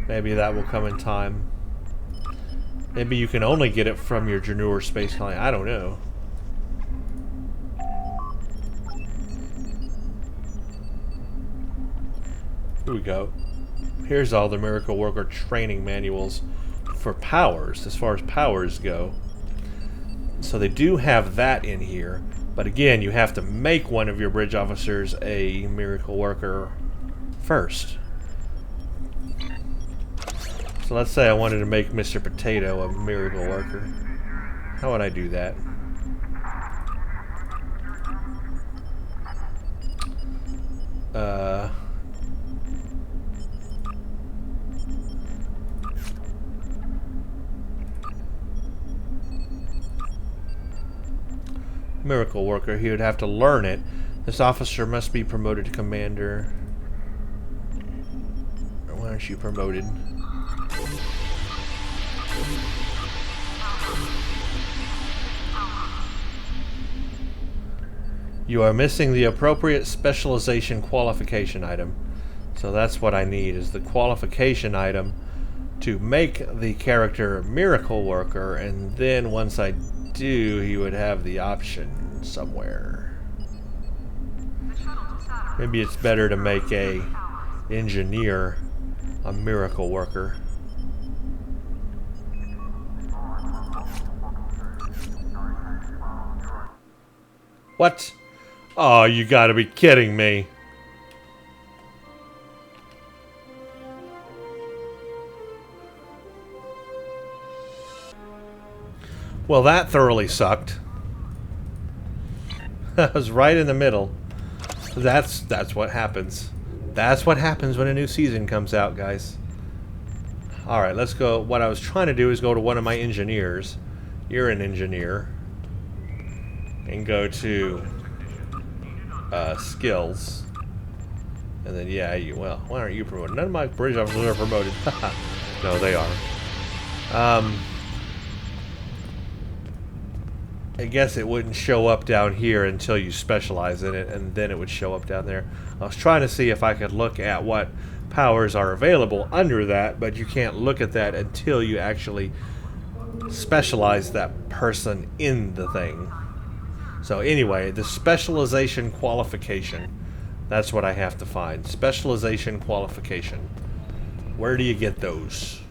Maybe that will come in time. Maybe you can only get it from your Dranur space colony. I don't know. Here we go. Here's all the miracle worker training manuals for powers, as far as powers go. So they do have that in here, but again, you have to make one of your bridge officers a miracle worker first. So let's say I wanted to make Mr. Potato a miracle worker. How would I do that? Miracle worker, he would have to learn it. This officer must be promoted to commander. Why aren't you promoted? You are missing the appropriate specialization qualification item. So that's what I need, is the qualification item to make the character miracle worker, and then once I do, he would have the option somewhere. Maybe it's better to make a engineer a miracle worker. What? Oh, you gotta be kidding me. Well, that thoroughly sucked. That was right in the middle. That's what happens. That's what happens when a new season comes out, guys. Alright, let's go. What I was trying to do is go to one of my engineers. You're an engineer. And go to skills. And then, yeah, well, why aren't you promoted? None of my bridge officers are promoted. No, they are. I guess it wouldn't show up down here until you specialize in it, and then it would show up down there. I was trying to see if I could look at what powers are available under that, but you can't look at that until you actually specialize that person in the thing. So anyway, the specialization qualification, that's what I have to find. Specialization qualification. Where do you get those?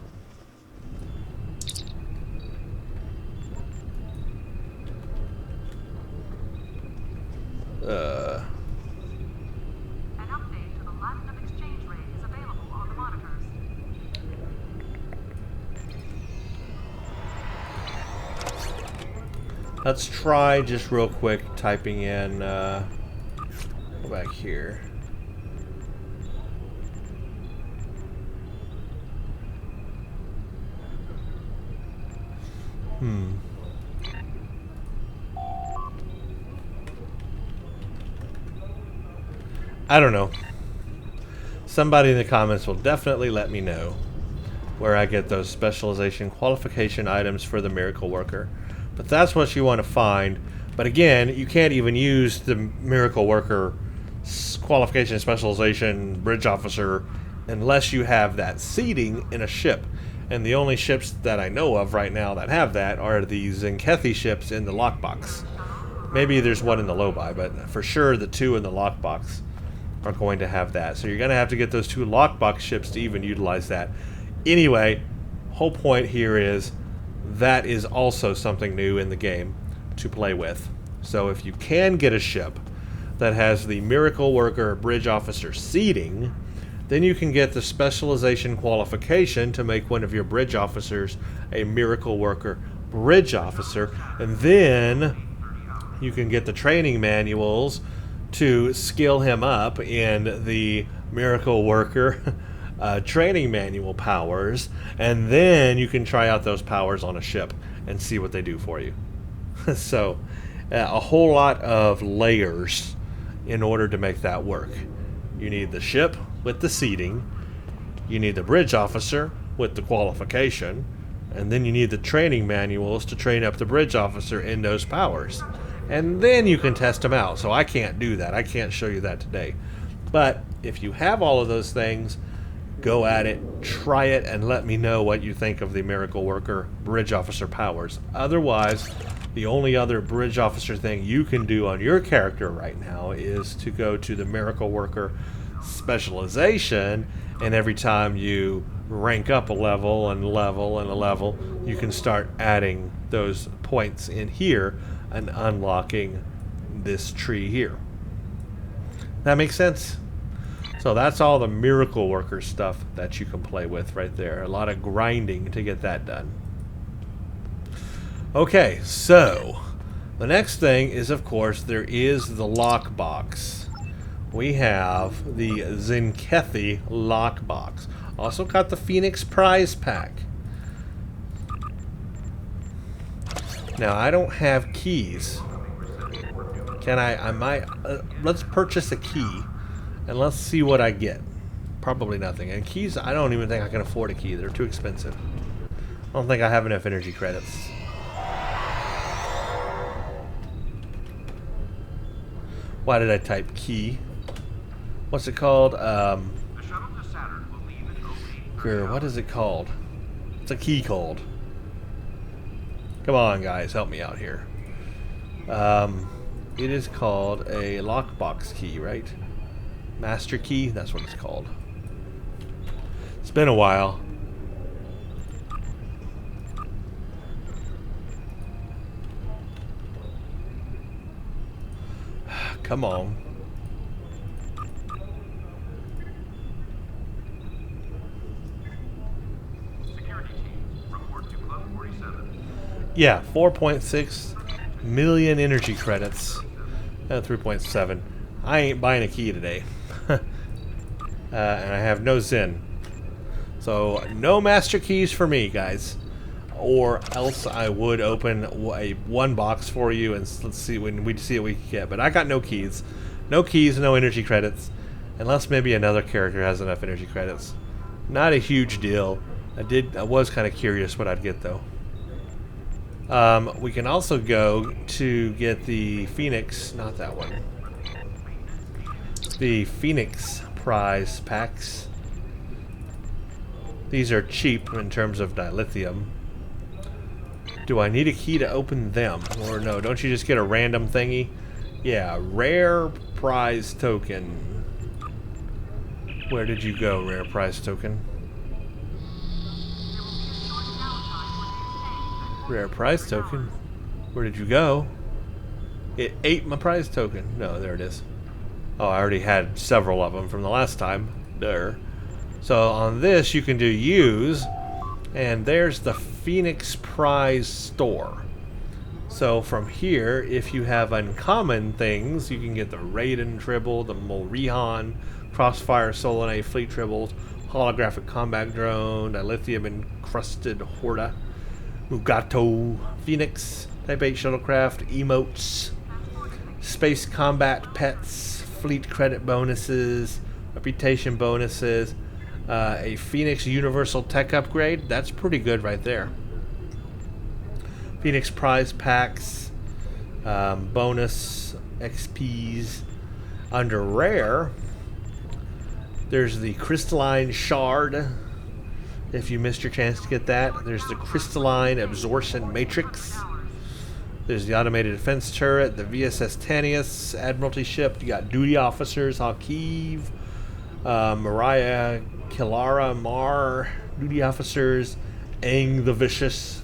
An update to the Latinum exchange rate is available on the monitors. Let's try just real quick typing in, go back here. I don't know. Somebody in the comments will definitely let me know. where I get those specialization qualification items for the miracle worker. But that's what you want to find. But again, you can't even use the miracle worker qualification, specialization, bridge officer unless you have that seating in a ship. And the only ships that I know of right now that have that are the Tzenkethi ships in the Lockbox. Maybe there's one in the Lobi, but for sure the two in the Lockbox are going to have that. So you're going to have to get those two Lockbox ships to even utilize that. Anyway, whole point here is that is also something new in the game to play with. So if you can get a ship that has the miracle worker bridge officer seating, then you can get the specialization qualification to make one of your bridge officers a miracle worker bridge officer, and then you can get the training manuals to skill him up in the miracle worker training manual powers, and then you can try out those powers on a ship and see what they do for you. So a whole lot of layers in order to make that work. You need the ship with the seating, you need the bridge officer with the qualification, and then you need the training manuals to train up the bridge officer in those powers. And then you can test them out. So I can't do that. I can't show you that today. But if you have all of those things, go at it, try it, and let me know what you think of the miracle worker bridge officer powers. Otherwise, the only other bridge officer thing you can do on your character right now is to go to the miracle worker specialization, and every time you rank up a level and level and a level, you can start adding those points in here and unlocking this tree here. That makes sense? So that's all the miracle worker stuff that you can play with right there. A lot of grinding to get that done. Okay, so the next thing is, of course, there is the lockbox. We have the Tzenkethi lockbox. Also got the Phoenix prize pack. Now, I don't have keys. Can I might, let's purchase a key, and let's see what I get. Probably nothing. And keys, I don't even think I can afford a key. They're too expensive. I don't think I have enough energy credits. Why did I type key? What's it called? What is it called? It's a key called. Come on, guys, help me out here. It is called a lockbox key, right? Master key, that's what it's called. It's been a while. Come on. Security team, report to Club 47. Yeah, 4.6 million energy credits. 3.7. I ain't buying a key today. And I have no Zen. So, no master keys for me, guys. Or else I would open one box for you and let's see when we see what we can get. But I got no keys. No keys, no energy credits. Unless maybe another character has enough energy credits. Not a huge deal. I was kind of curious what I'd get though. We can also go to get the Phoenix, not that one. The Phoenix prize packs. These are cheap in terms of dilithium. Do I need a key to open them? Or no, don't you just get a random thingy? Yeah, rare prize token. Where did you go, rare prize token? Rare prize token? Where did you go? It ate my prize token. No, there it is. Oh, I already had several of them from the last time. There. So on this, you can do use, and there's the Phoenix prize store. So from here, if you have uncommon things, you can get the Raiden Tribble, the Molrihan, Crossfire Solanae Fleet Tribbles, Holographic Combat Drone, a Lithium Encrusted Horda, Mugato, Phoenix, Type 8 Shuttlecraft, Emotes, Space Combat Pets, Fleet Credit Bonuses, Reputation Bonuses, A Phoenix Universal Tech upgrade. That's pretty good right there. Phoenix prize packs, bonus XPs. Under rare, there's the crystalline shard. If you missed your chance to get that, there's the crystalline absorption matrix. There's the automated defense turret, the VSS Tanius Admiralty ship. You got duty officers, Hakiv, Mariah, Kilara, Mar, duty officers, Aang the Vicious.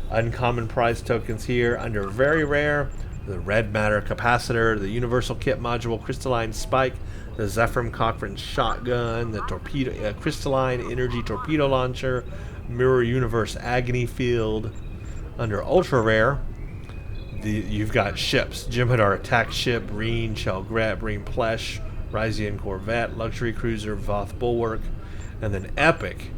Uncommon prize tokens here. Under very rare, the red matter capacitor, the universal kit module, crystalline spike, the Zephyr Cochrane shotgun, the torpedo, crystalline energy torpedo launcher, mirror universe agony field. Under ultra rare, you've got ships: Jem'Hadar attack ship, Breen, Chelgret, Breen Plesh, Ryzian corvette, luxury cruiser, Voth bulwark, and then epic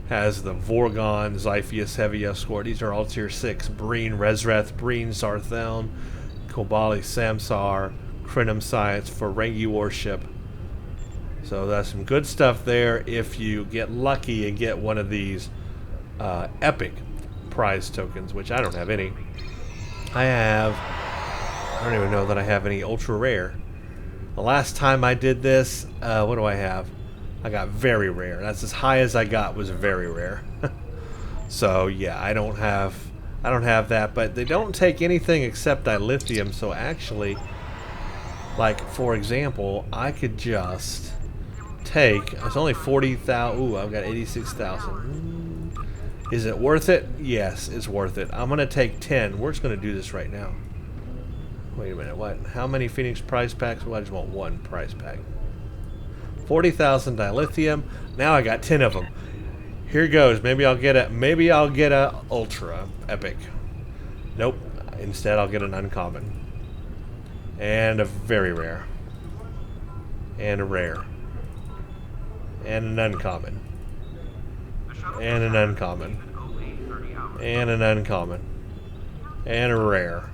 has the Vorgon Xiphias heavy escort. These are all tier 6: Breen Resreth, Breen Zartheln, Kobali Samsar, Krenim Science, Ferengi warship. So that's some good stuff there if you get lucky and get one of these epic prize tokens, which I don't have any. I don't even know that I have any ultra rare. The last time I did this, what do I have? I got very rare. That's as high as I got, was very rare. So yeah, I don't have that, but they don't take anything except dilithium. So actually, like for example, I could just take, it's only 40,000. Ooh, I've got 86,000. Is it worth it? Yes, it's worth it. I'm gonna take 10. We're just gonna do this right now. Wait a minute, what? How many Phoenix prize packs? Well, I just want one prize pack. 40,000 dilithium. Now I got 10 of them. Here goes. Maybe I'll get a ultra epic. Nope. Instead, I'll get an uncommon. And a very rare. And a rare. And an uncommon. And an uncommon. And an uncommon. And a rare.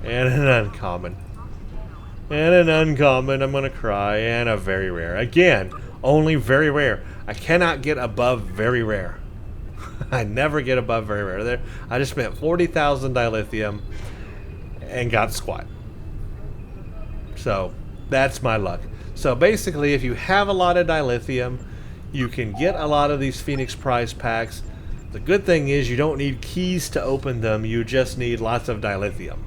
And an uncommon. And an uncommon, I'm gonna cry, and a very rare. Again, only very rare. I cannot get above very rare. I never get above very rare. There, I just spent 40,000 dilithium and got squat. So, that's my luck. So basically, if you have a lot of dilithium, you can get a lot of these Phoenix prize packs. The good thing is you don't need keys to open them, you just need lots of dilithium.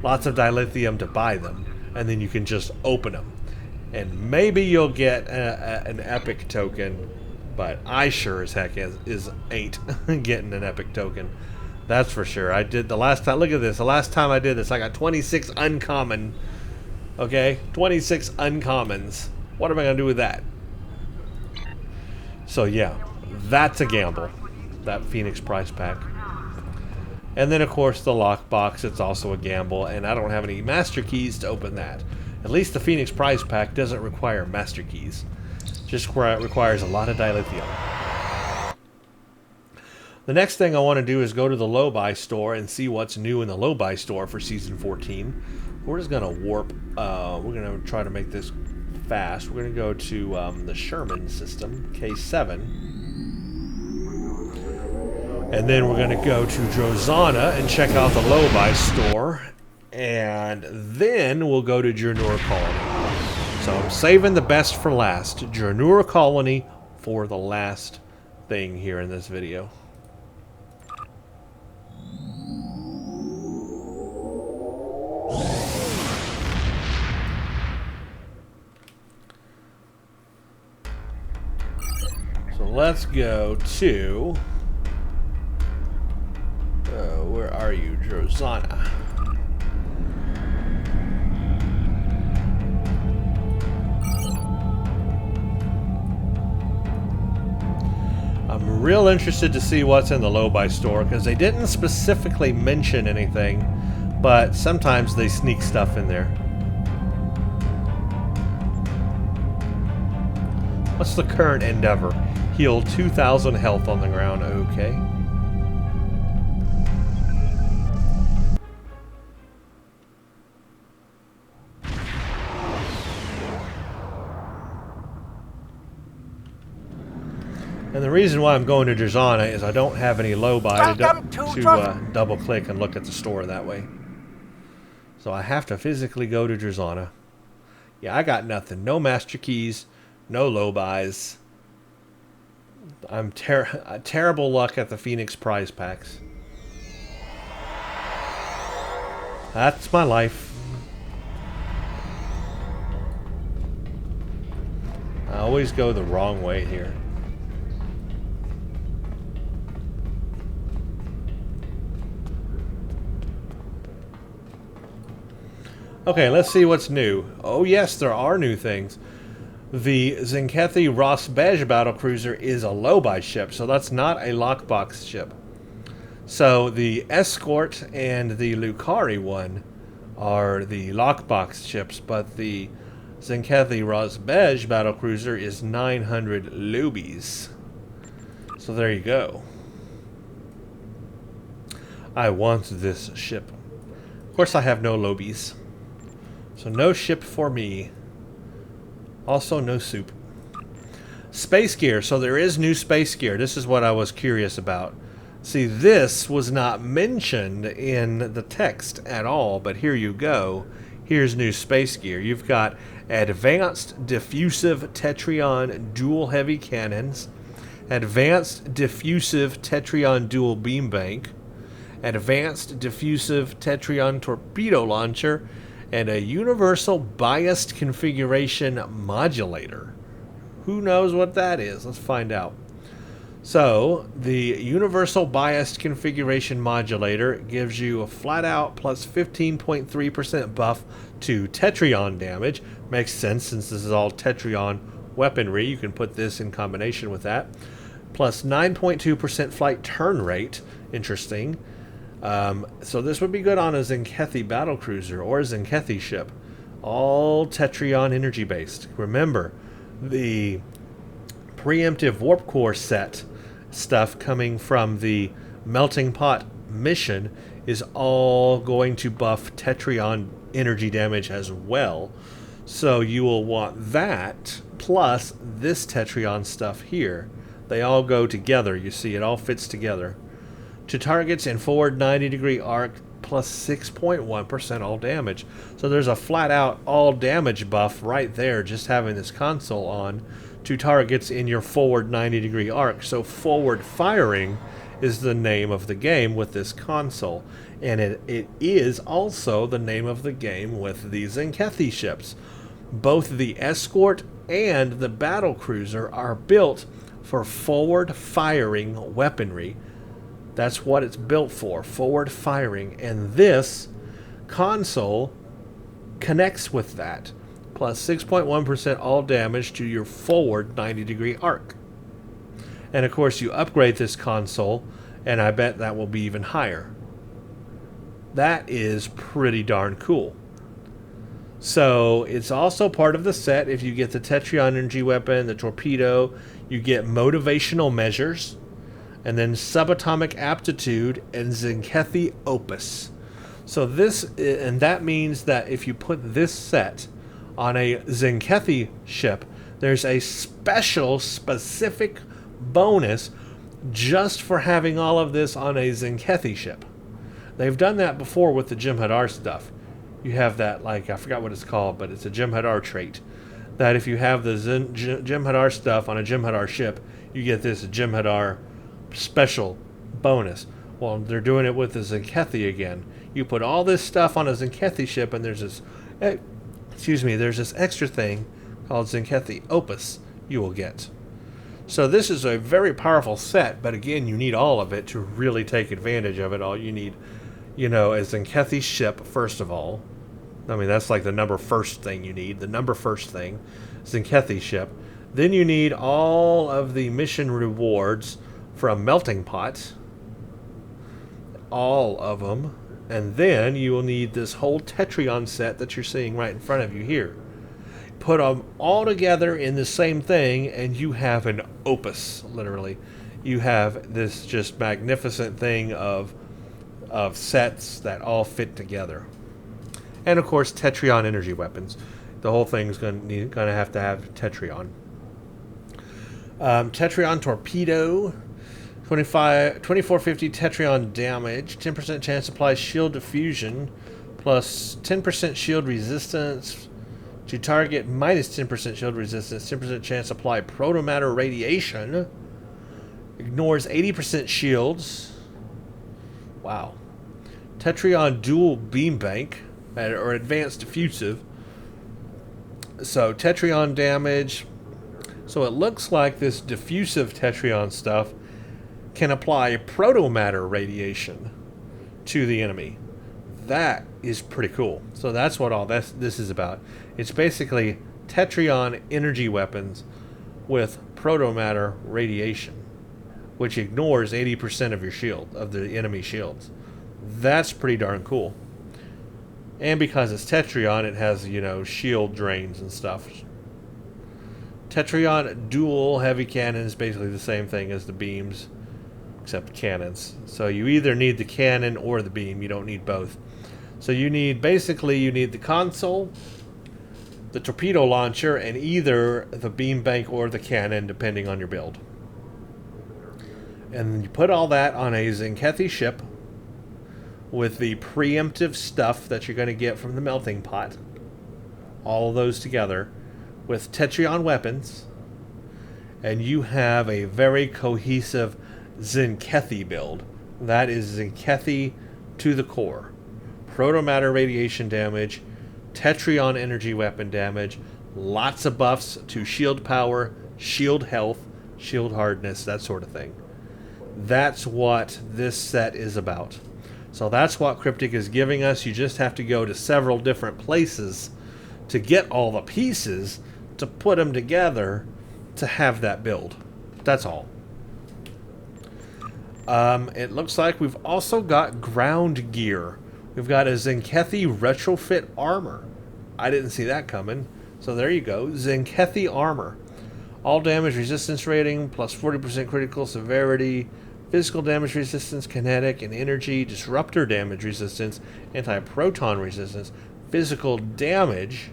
Lots of dilithium to buy them, and then you can just open them. And maybe you'll get an epic token, but I sure as heck ain't getting an epic token. That's for sure. I did the last time, look at this, the last time I did this, I got 26 uncommon. Okay, 26 uncommons. What am I going to do with that? So yeah, that's a gamble, that Phoenix prize pack. And then, of course, the lockbox, it's also a gamble, and I don't have any master keys to open that. At least the Phoenix prize pack doesn't require master keys. Just requires a lot of dilithium. The next thing I want to do is go to the Lobi store and see what's new in the Lobi store for Season 14. We're just going to warp. We're going to try to make this fast. We're going to go to the Sherman system, K7. And then we're going to go to Drozana and check out the Lobi store. And then we'll go to Jernur Colony. So I'm saving the best for last. Jernur Colony for the last thing here in this video. So let's go to... where are you, Drozana? I'm real interested to see what's in the Lobi store, because they didn't specifically mention anything, but sometimes they sneak stuff in there. What's the current endeavor? Heal 2,000 health on the ground. Okay. And the reason why I'm going to Drazana is I don't have any Lobi Welcome to double click and look at the store that way. So I have to physically go to Drazana. Yeah, I got nothing. No Master Keys, no Lobis. I'm terrible luck at the Phoenix prize packs. That's my life. I always go the wrong way here. Okay, let's see what's new. Oh yes, there are new things. The Tzenkethi Red battlecruiser is a Lobi ship, so that's not a lockbox ship. So the Escort and the Lucari one are the lockbox ships, but the Tzenkethi Red battlecruiser is 900 Lobis. So there you go. I want this ship. Of course I have no Lobis. So no ship for me. Also no soup. Space gear. So there is new space gear. This is what I was curious about. See, this was not mentioned in the text at all, but here you go. Here's new space gear. You've got advanced diffusive Tetrion dual heavy cannons, advanced diffusive Tetrion dual beam bank, advanced diffusive Tetrion torpedo launcher, and a universal biased configuration modulator. Who knows what that is? Let's find out. So, the universal biased configuration modulator gives you a flat out plus 15.3% buff to Tetrion damage. Makes sense since this is all Tetrion weaponry. You can put this in combination with that. Plus 9.2% flight turn rate. Interesting. So this would be good on a Tzenkethi battlecruiser or a Tzenkethi ship. All Tetrion energy based. Remember, the preemptive warp core set stuff coming from the melting pot mission is all going to buff Tetrion energy damage as well. So you will want that plus this Tetrion stuff here. They all go together. You see, it all fits together. To targets in forward 90-degree arc plus 6.1% all damage. So there's a flat out all damage buff right there just having this console on to targets in your forward 90-degree arc. So forward firing is the name of the game with this console. And it is also the name of the game with the Tzenkethi ships. Both the Escort and the battlecruiser are built for forward firing weaponry. That's what it's built for, forward firing. And this console connects with that. Plus 6.1% all damage to your forward 90-degree arc. And of course you upgrade this console, and I bet that will be even higher. That is pretty darn cool. So it's also part of the set. If you get the Tetrion energy weapon, the torpedo, you get motivational measures, and then subatomic aptitude and Tzenkethi opus. So this, and that means that if you put this set on a Tzenkethi ship, there's a special specific bonus just for having all of this on a Tzenkethi ship. They've done that before with the Jem'Hadar stuff. You have that, like, I forgot what it's called, but it's a Jem'Hadar trait. That if you have the Jem'Hadar stuff on a Jem'Hadar ship, you get this Jem'Hadar special bonus. Well, they're doing it with the Tzenkethi again. You put all this stuff on a Tzenkethi ship, and there's this, there's this extra thing called Tzenkethi Opus you will get. So this is a very powerful set, but again, you need all of it to really take advantage of it all. You need, a Tzenkethi ship, first of all. I mean, that's like the number first thing you need. The number first thing, Tzenkethi ship. Then you need all of the mission rewards from Melting Pot. All of them. And then you will need this whole Tetrion set that you're seeing right in front of you here. Put them all together in the same thing, and you have an opus, literally. You have this just magnificent thing of sets that all fit together. And of course, Tetrion energy weapons. The whole thing's going to have Tetrion. Tetrion Torpedo. 2450 Tetrion damage. 10% chance to apply shield diffusion. Plus 10% shield resistance. To target minus 10% shield resistance. 10% chance to apply protomatter radiation. Ignores 80% shields. Wow. Tetrion Dual Beam Bank. Or Advanced Diffusive. So Tetrion damage. So it looks like this diffusive Tetrion stuff can apply protomatter radiation to the enemy. That is pretty cool. So that's what all this is about. It's basically Tetrion energy weapons with protomatter radiation, which ignores 80% of your shield, of the enemy shields. That's pretty darn cool. And because it's Tetrion, it has, you know, shield drains and stuff. Tetrion dual heavy cannon is basically the same thing as the beams, except cannons. So you either need the cannon or the beam. You don't need both. So you need the console, the torpedo launcher, and either the beam bank or the cannon, depending on your build. And you put all that on a Tzenkethi ship with the preemptive stuff that you're going to get from the melting pot. All of those together with Tetrion weapons, and you have a very cohesive Tzenkethi build. That is Tzenkethi to the core. Protomatter radiation damage, Tetrion energy weapon damage, lots of buffs to shield power, shield health, shield hardness, that sort of thing. That's what this set is about. So that's what Cryptic is giving us. You just have to go to several different places to get all the pieces to put them together to have that build. That's all. It looks like we've also got ground gear. We've got a Tzenkethi retrofit armor. I didn't see that coming. So there you go. Tzenkethi armor. All damage resistance rating, plus 40% critical severity, physical damage resistance, kinetic and energy, disruptor damage resistance, anti-proton resistance, physical damage,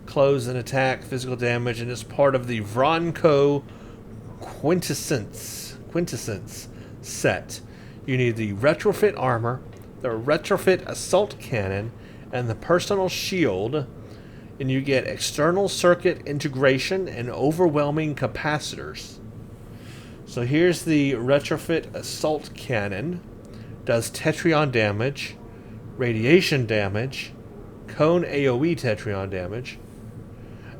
close and attack, physical damage, and it's part of the Vronko Quintessence set. You need the retrofit armor, the retrofit assault cannon, and the personal shield, and you get external circuit integration and overwhelming capacitors. So here's the retrofit assault cannon. Does Tetrion damage, radiation damage, cone AoE Tetrion damage.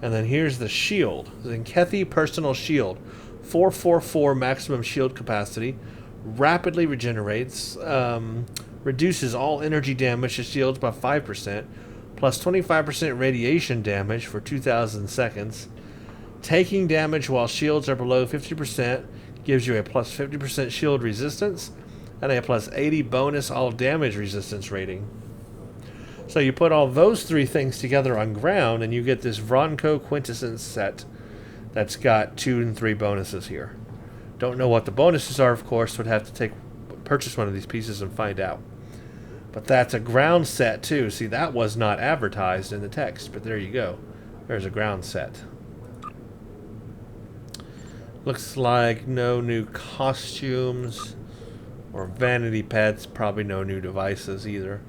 And then here's the shield. Tzenkethi personal shield. 444 maximum shield capacity. Rapidly regenerates. Reduces all energy damage to shields by 5%. Plus 25% radiation damage for 2,000 seconds. Taking damage while shields are below 50% gives you a plus 50% shield resistance and a plus 80 bonus all damage resistance rating. So you put all those three things together on ground and you get this Vronko Quintessence set that's got 2 and 3 bonuses here. Don't know what the bonuses are, of course, would have to purchase one of these pieces and find out. But that's a ground set too. See, that was not advertised in the text, but there you go. There's a ground set. Looks like no new costumes or vanity pets, probably no new devices either.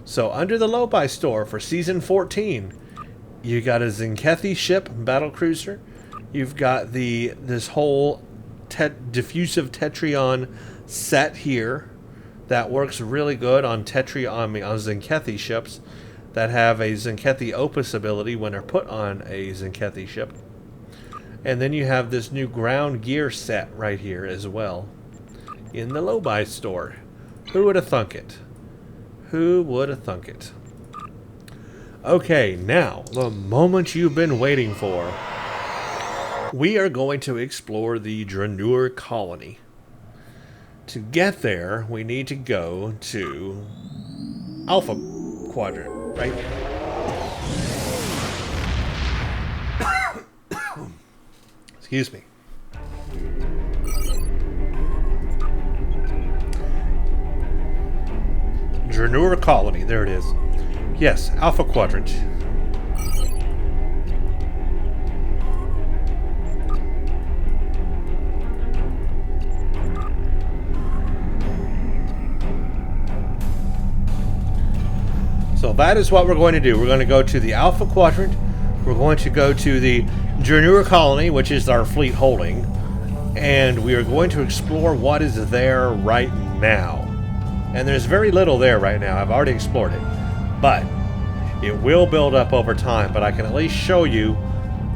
So under the Lobi store for Season 14, you got a Tzenkethi ship, battlecruiser. You've got this whole diffusive Tetrion set here that works really good on Tzenkethi ships that have a Tzenkethi Opus ability when they're put on a Tzenkethi ship. And then you have this new ground gear set right here as well in the Lobi store. Who would have thunk it? Who would have thunk it? Okay, now, the moment you've been waiting for. We are going to explore the Draenor colony. To get there, we need to go to Alpha Quadrant, right? Excuse me. Draenor colony, there it is. Yes, Alpha Quadrant. that is what we're going to do. We're going to go to the Alpha Quadrant. We're going to go to the Jernur Colony, which is our fleet holding. And we are going to explore what is there right now. And there's very little there right now. I've already explored it. But it will build up over time. But I can at least show you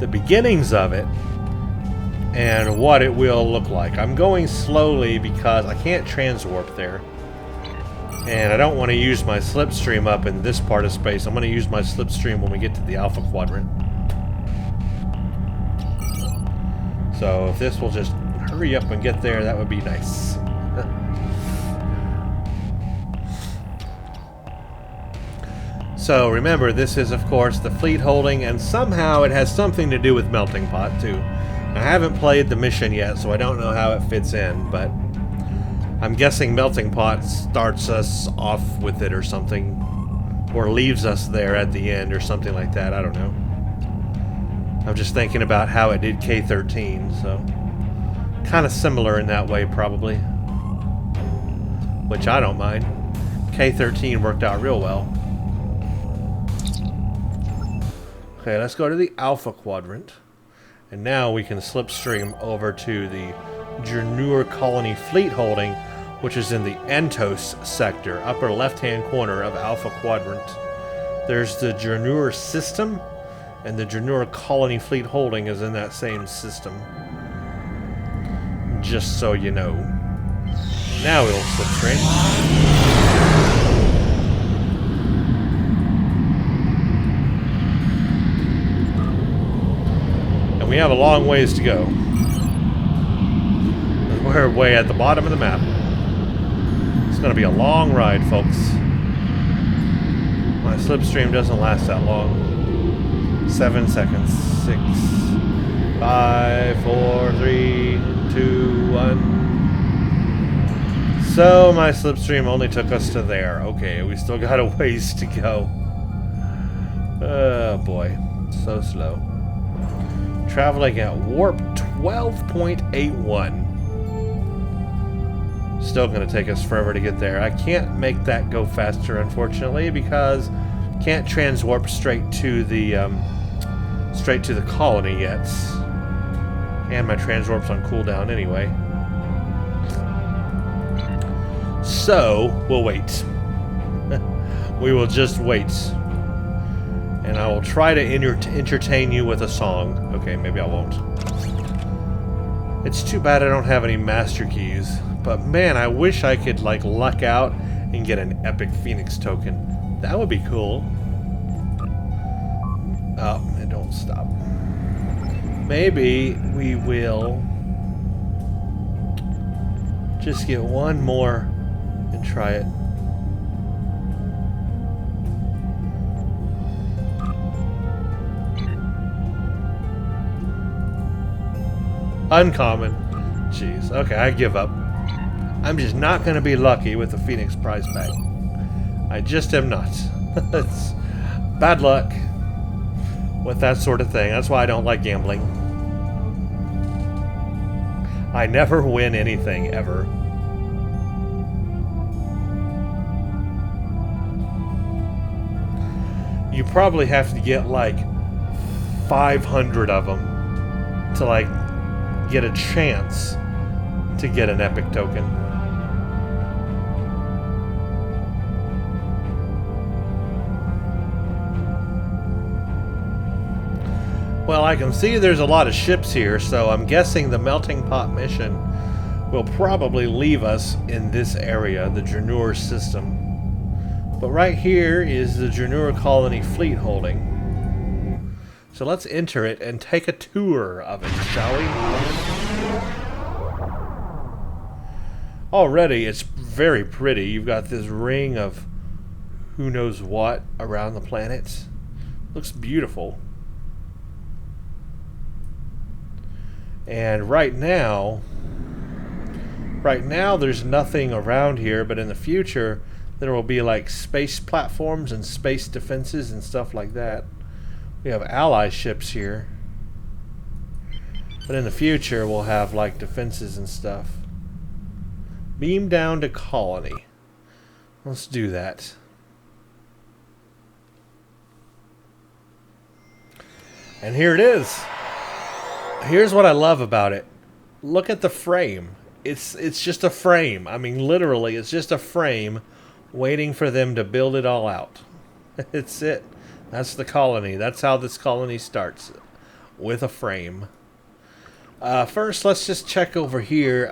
the beginnings of it and what it will look like. I'm going slowly because I can't transwarp there. And I don't want to use my slipstream up in this part of space. I'm going to use my slipstream when we get to the Alpha Quadrant. So if this will just hurry up and get there, that would be nice. So remember, this is of course the fleet holding, and somehow it has something to do with Melting Pot too. I haven't played the mission yet, so I don't know how it fits in, but I'm guessing Melting Pot starts us off with it or something, or leaves us there at the end or something like that. I don't know. I'm just thinking about how it did K-13, so kind of similar in that way probably, which I don't mind. K-13 worked out real well. Okay, let's go to the Alpha Quadrant, and now we can slipstream over to the Jernur Colony Fleet Holding, which is in the Entos sector, upper left-hand corner of Alpha Quadrant. There's the Jernur system, and the Jernur Colony Fleet Holding is in that same system. Just so you know. Now we'll slipstream. And we have a long ways to go. We're way at the bottom of the map. It's going to be a long ride, folks. My slipstream doesn't last that long. 7 seconds. 6, 5, 4, 3, 2, 1. So my slipstream only took us to there. Okay, we still got a ways to go. Oh boy, so slow. Traveling at warp 12.81. Still going to take us forever to get there. I can't make that go faster, unfortunately, because can't transwarp straight to the colony yet. And my transwarp's on cooldown anyway. So we'll wait. We will just wait. And I will try to entertain you with a song. Okay, maybe I won't. It's too bad I don't have any master keys. But man, I wish I could like luck out and get an epic Phoenix token. That would be cool. Oh, and don't stop. Maybe we will just get one more and try it. Uncommon. Jeez. Okay, I give up. I'm just not going to be lucky with the Phoenix prize bag. I just am not. It's bad luck with that sort of thing. That's why I don't like gambling. I never win anything, ever. You probably have to get like 500 of them to like get a chance to get an epic token. Well, I can see there's a lot of ships here, so I'm guessing the Melting Pot mission will probably leave us in this area, the Jernur system. But right here is the Jernur Colony Fleet Holding. So let's enter it and take a tour of it, shall we? Already, it's very pretty. You've got this ring of who knows what around the planet. Looks beautiful. And right now there's nothing around here, but in the future there will be like space platforms and space defenses and stuff like that. We have ally ships here, but in the future we'll have like defenses and stuff. Beam down to colony. Let's do that. And here it is. Here's what I love about it. Look at the frame. It's just a frame. I mean, literally, it's just a frame waiting for them to build it all out. It's it. That's the colony. That's how this colony starts, with a frame. First, let's just check over here.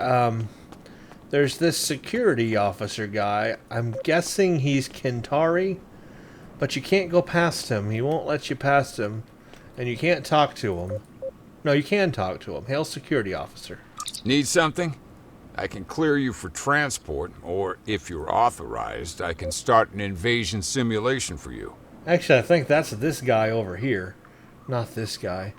There's this security officer guy. I'm guessing he's Kentari, but you can't go past him. He won't let you past him, and you can't talk to him. No, you can talk to him. Hail security officer. Need something? I can clear you for transport, or if you're authorized, I can start an invasion simulation for you. Actually, I think that's this guy over here, not this guy.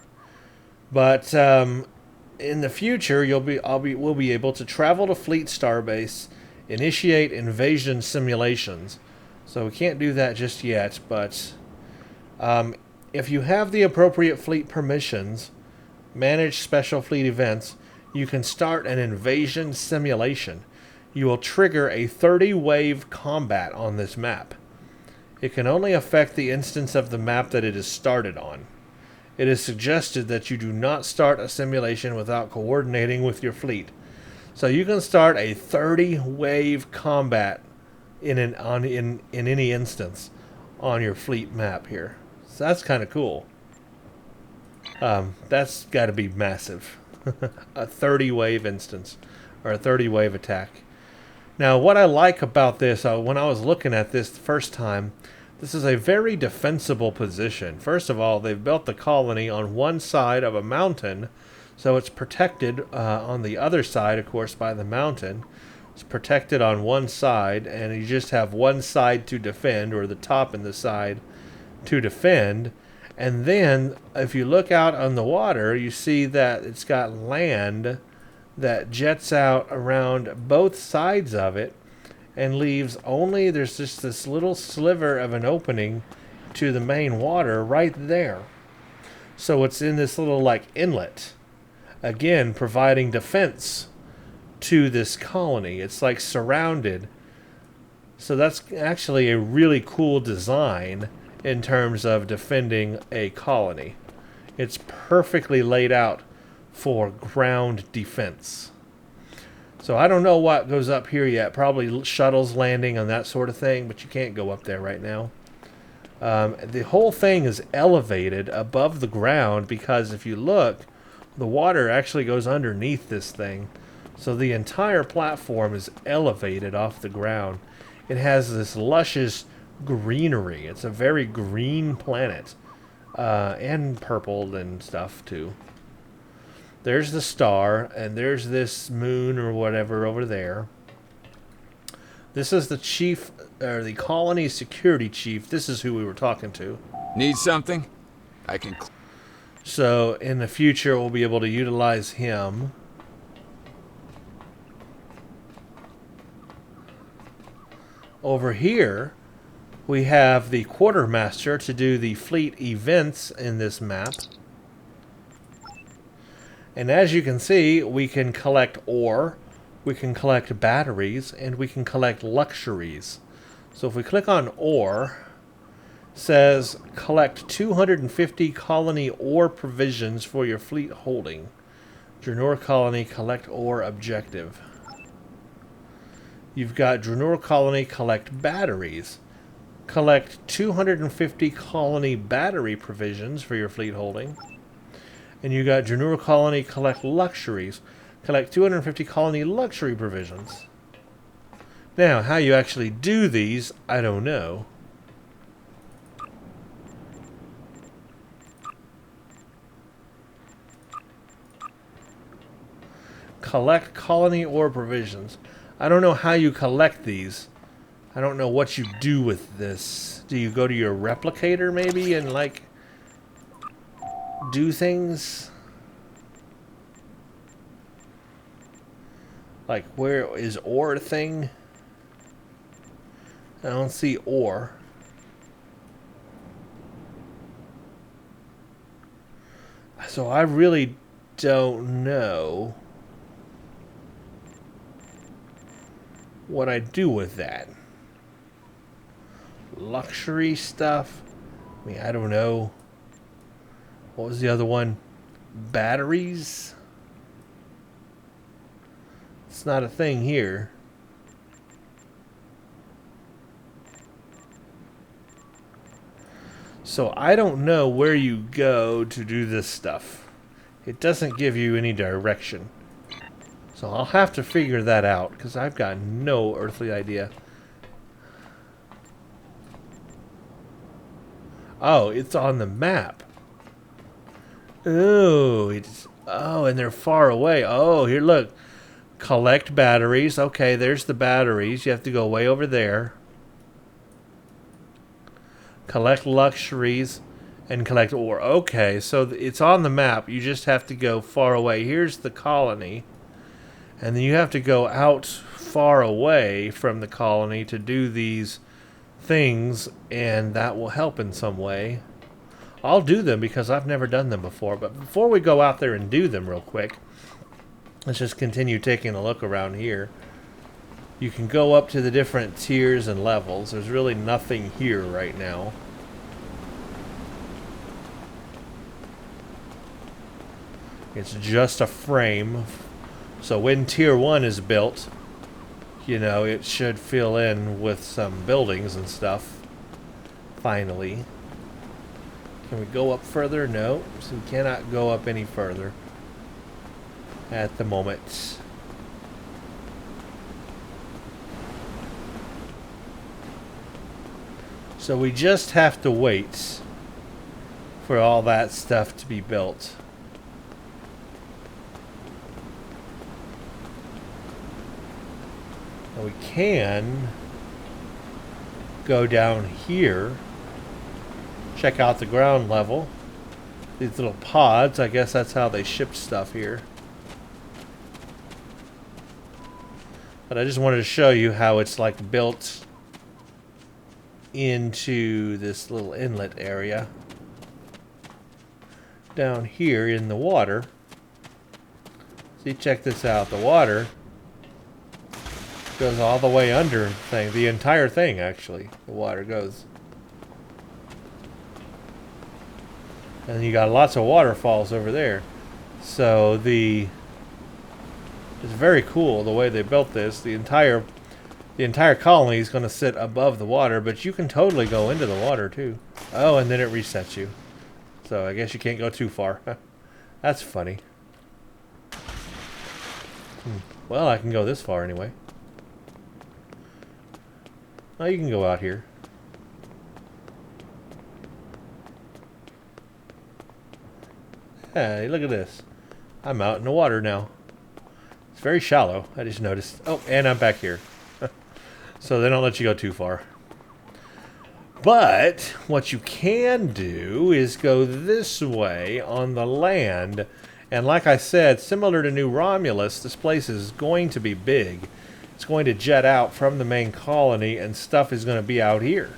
But in the future, we'll be able to travel to Fleet Starbase, initiate invasion simulations. So we can't do that just yet, but if you have the appropriate fleet permissions, manage special fleet events, you can start an invasion simulation. You will trigger a 30-wave combat on this map. It can only affect the instance of the map that it is started on. It is suggested that you do not start a simulation without coordinating with your fleet. So you can start a 30-wave combat in any instance on your fleet map here. So that's kind of cool. That's got to be massive. A 30-wave instance, or a 30-wave attack. Now, what I like about this, when I was looking at this the first time, this is a very defensible position. First of all, they've built the colony on one side of a mountain, so it's protected on the other side, of course, by the mountain. It's protected on one side, and you just have one side to defend, or the top and the side to defend. And then, if you look out on the water, you see that it's got land that jets out around both sides of it and leaves only, there's just this little sliver of an opening to the main water right there. So it's in this little, like, inlet. Again, providing defense to this colony. It's, like, surrounded. So that's actually a really cool design in terms of defending a colony. It's perfectly laid out for ground defense. So I don't know what goes up here yet. Probably shuttles landing and that sort of thing, but you can't go up there right now. The whole thing is elevated above the ground because if you look, the water actually goes underneath this thing. So the entire platform is elevated off the ground. It has this luscious greenery. It's a very green planet, and purple and stuff too. There's the star, and there's this moon or whatever over there. This is the chief, or the colony security chief. This is who we were talking to. Need something? I can... So in the future, we'll be able to utilize him. Over here, we have the quartermaster to do the fleet events in this map. And as you can see, we can collect ore, we can collect batteries, and we can collect luxuries. So if we click on ore, it says collect 250 colony ore provisions for your fleet holding. Drenor colony collect ore objective. You've got Drenor colony collect batteries. Collect 250 colony battery provisions for your fleet holding. And you got Drenor colony collect luxuries. Collect 250 colony luxury provisions. Now, how you actually do these, I don't know. Collect colony ore provisions. I don't know how you collect these. I don't know what you do with this. Do you go to your replicator maybe and like do things? Like where is ore thing? I don't see ore. So I really don't know what I do with that. Luxury stuff? I mean, I don't know. What was the other one? Batteries? It's not a thing here. So I don't know where you go to do this stuff. It doesn't give you any direction. So I'll have to figure that out, because I've got no earthly idea. Oh, it's on the map. Oh, and they're far away. Oh, here, look. Collect batteries. Okay, there's the batteries. You have to go way over there. Collect luxuries and collect ore. Okay, so it's on the map. You just have to go far away. Here's the colony. And then you have to go out far away from the colony to do these things, and that will help in some way. I'll do them because I've never done them before. But before we go out there and do them real quick, let's just continue taking a look around here. You can go up to the different tiers and levels. There's really nothing here right now. It's just a frame. So when tier 1 is built, you know, it should fill in with some buildings and stuff. Finally. Can we go up further? No. So we cannot go up any further at the moment. So we just have to wait for all that stuff to be built. Now we can go down here, check out the ground level. These little pods, I guess that's how they ship stuff here. But I just wanted to show you how it's like built into this little inlet area down here in the water. See, check this out. The water goes all the way under the entire thing, actually. The water goes. And then you got lots of waterfalls over there. So it's very cool the way they built this. The entire colony is going to sit above the water, but you can totally go into the water too. Oh, and then it resets you. So I guess you can't go too far. That's funny. Well, I can go this far anyway. Oh, you can go out here. Hey, look at this. I'm out in the water now. It's very shallow, I just noticed. Oh, and I'm back here. So they don't let you go too far. But what you can do is go this way on the land. And like I said, similar to New Romulus, this place is going to be big. It's going to jet out from the main colony, and stuff is going to be out here.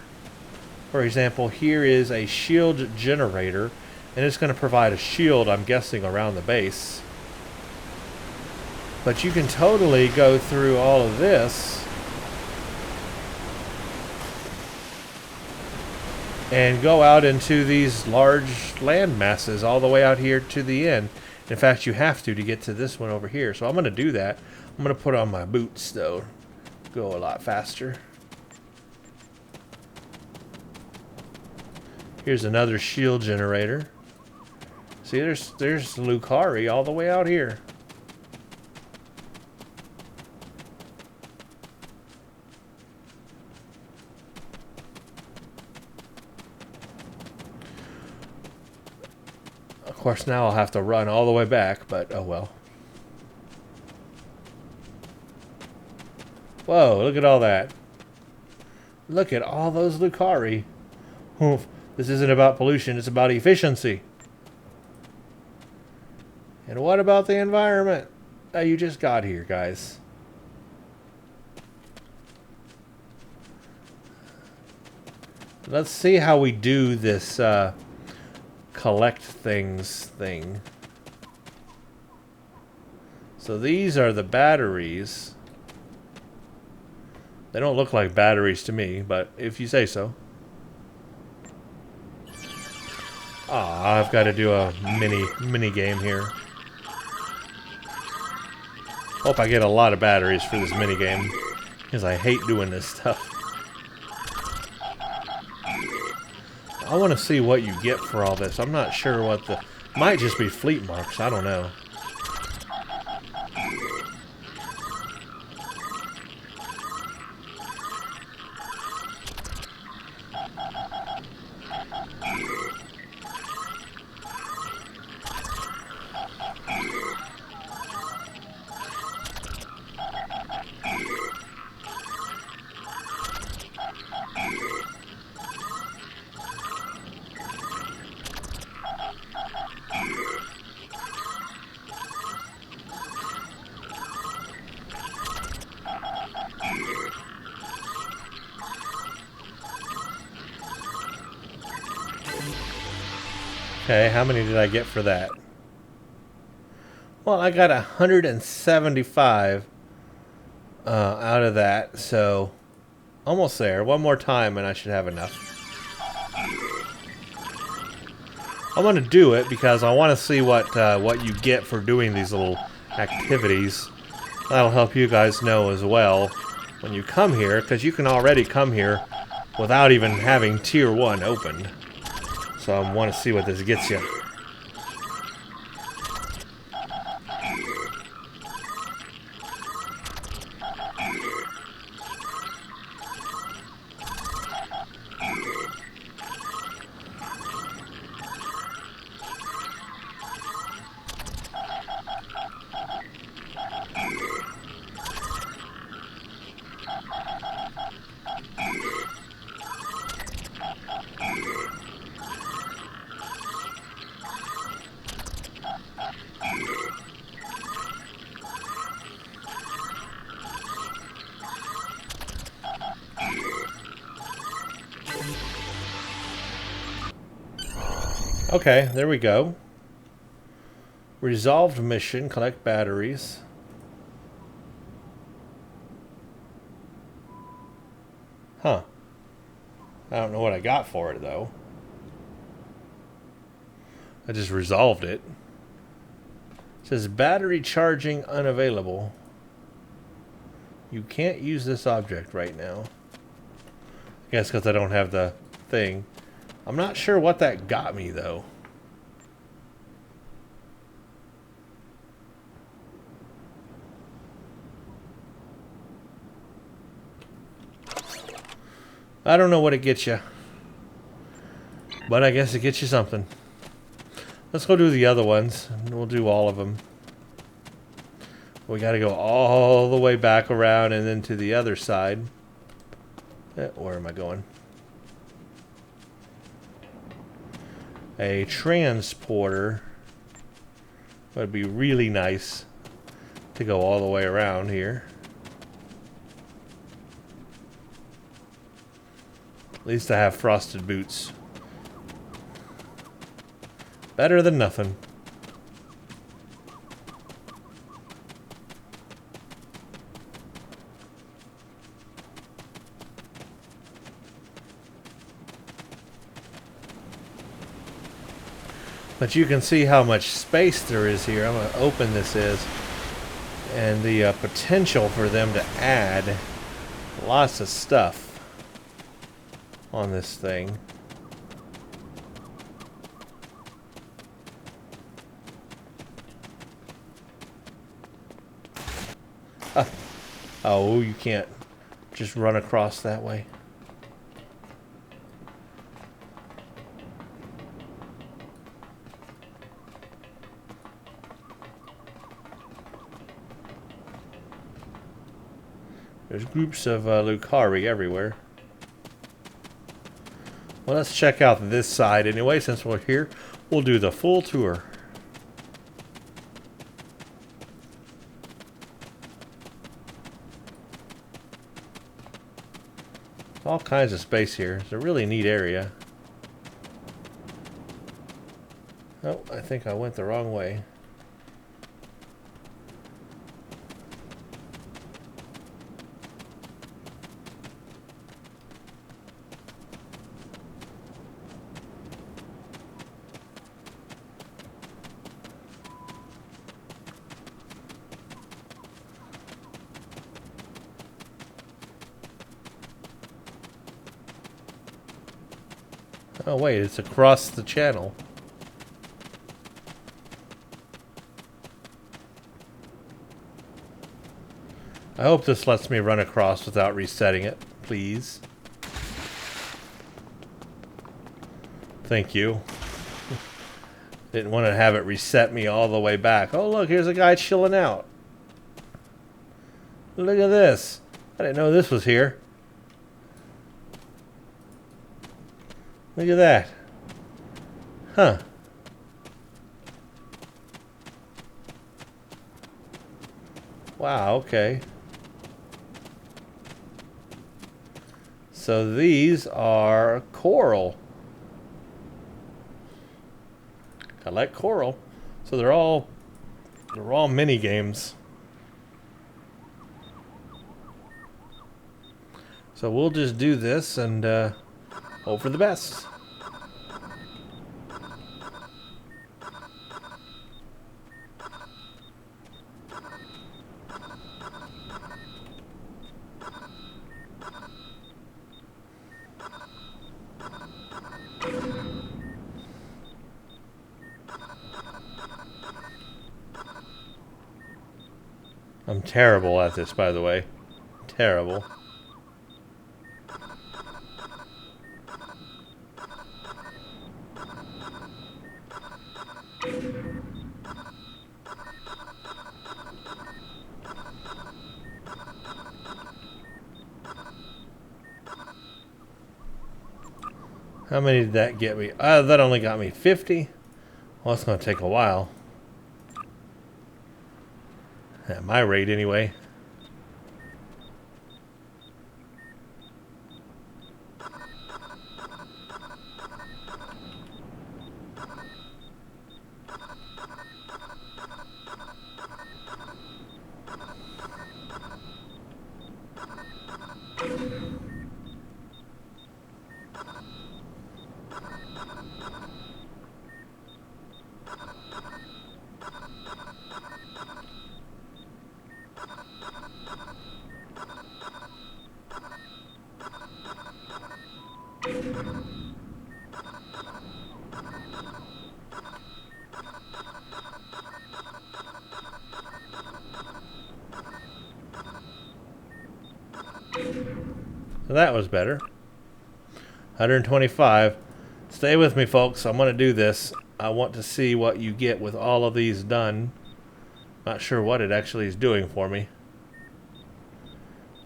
For example, here is a shield generator, and it's going to provide a shield, I'm guessing, around the base. But you can totally go through all of this and go out into these large land masses all the way out here to the end. In fact, you have to get to this one over here. So I'm going to do that. I'm going to put on my boots, though. Go a lot faster. Here's another shield generator. See, there's Lucari all the way out here. Of course, now I'll have to run all the way back, but oh well. Whoa, look at all that. Look at all those Lucari. This isn't about pollution, it's about efficiency. And what about the environment that you just got here, guys? Let's see how we do this collect things thing. So these are the batteries. They don't look like batteries to me, but if you say so. Ah, I've got to do a mini game here. Hope I get a lot of batteries for this mini game, because I hate doing this stuff. I want to see what you get for all this. I'm not sure what the... Might just be fleet marks. I don't know. Okay, how many did I get for that? Well, I got 175 out of that, so almost there. One more time and I should have enough. I'm going to do it because I want to see what you get for doing these little activities. That'll help you guys know as well when you come here, because you can already come here without even having Tier 1 opened. So I want to see what this gets you. Okay, there we go. Resolved mission, collect batteries. Huh. I don't know what I got for it, though. I just resolved it. It says battery charging unavailable. You can't use this object right now. I guess because I don't have the thing. I'm not sure what that got me, though. I don't know what it gets you. But I guess it gets you something. Let's go do the other ones. And we'll do all of them. We got to go all the way back around and then to the other side. Where am I going? A transporter would be really nice to go all the way around here. At least I have frosted boots. Better than nothing. But you can see how much space there is here. I'm going to open this and the potential for them to add lots of stuff on this thing. Oh, you can't just run across that way. There's groups of Lucari everywhere. Well, let's check out this side anyway. Since we're here, we'll do the full tour. All kinds of space here. It's a really neat area. Oh, I think I went the wrong way. Oh wait, it's across the channel. I hope this lets me run across without resetting it, please. Thank you. Didn't want to have it reset me all the way back. Oh look, here's a guy chilling out. Look at this. I didn't know this was here. Look at that. Huh. Wow, okay. So these are coral. I like coral. So they're all mini games. So we'll just do this and hope for the best. I'm terrible at this, by the way. Terrible. How many did that get me? That only got me 50. Well, that's going to take a while. At my rate, anyway. So that was better. 125. Stay with me, folks. I'm going to do this. I want to see what you get with all of these done. Not sure what it actually is doing for me.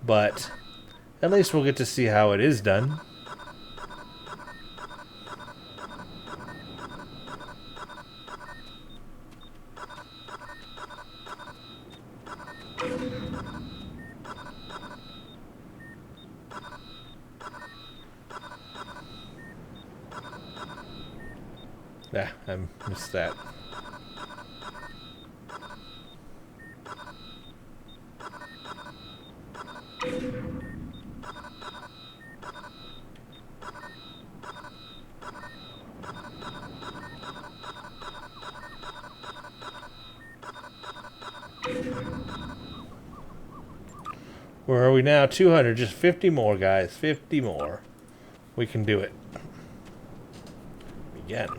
But at least we'll get to see how it is done. Yeah, I missed that. Where are we now? 200. Just 50 more, guys. 50 more. We can do it. Again.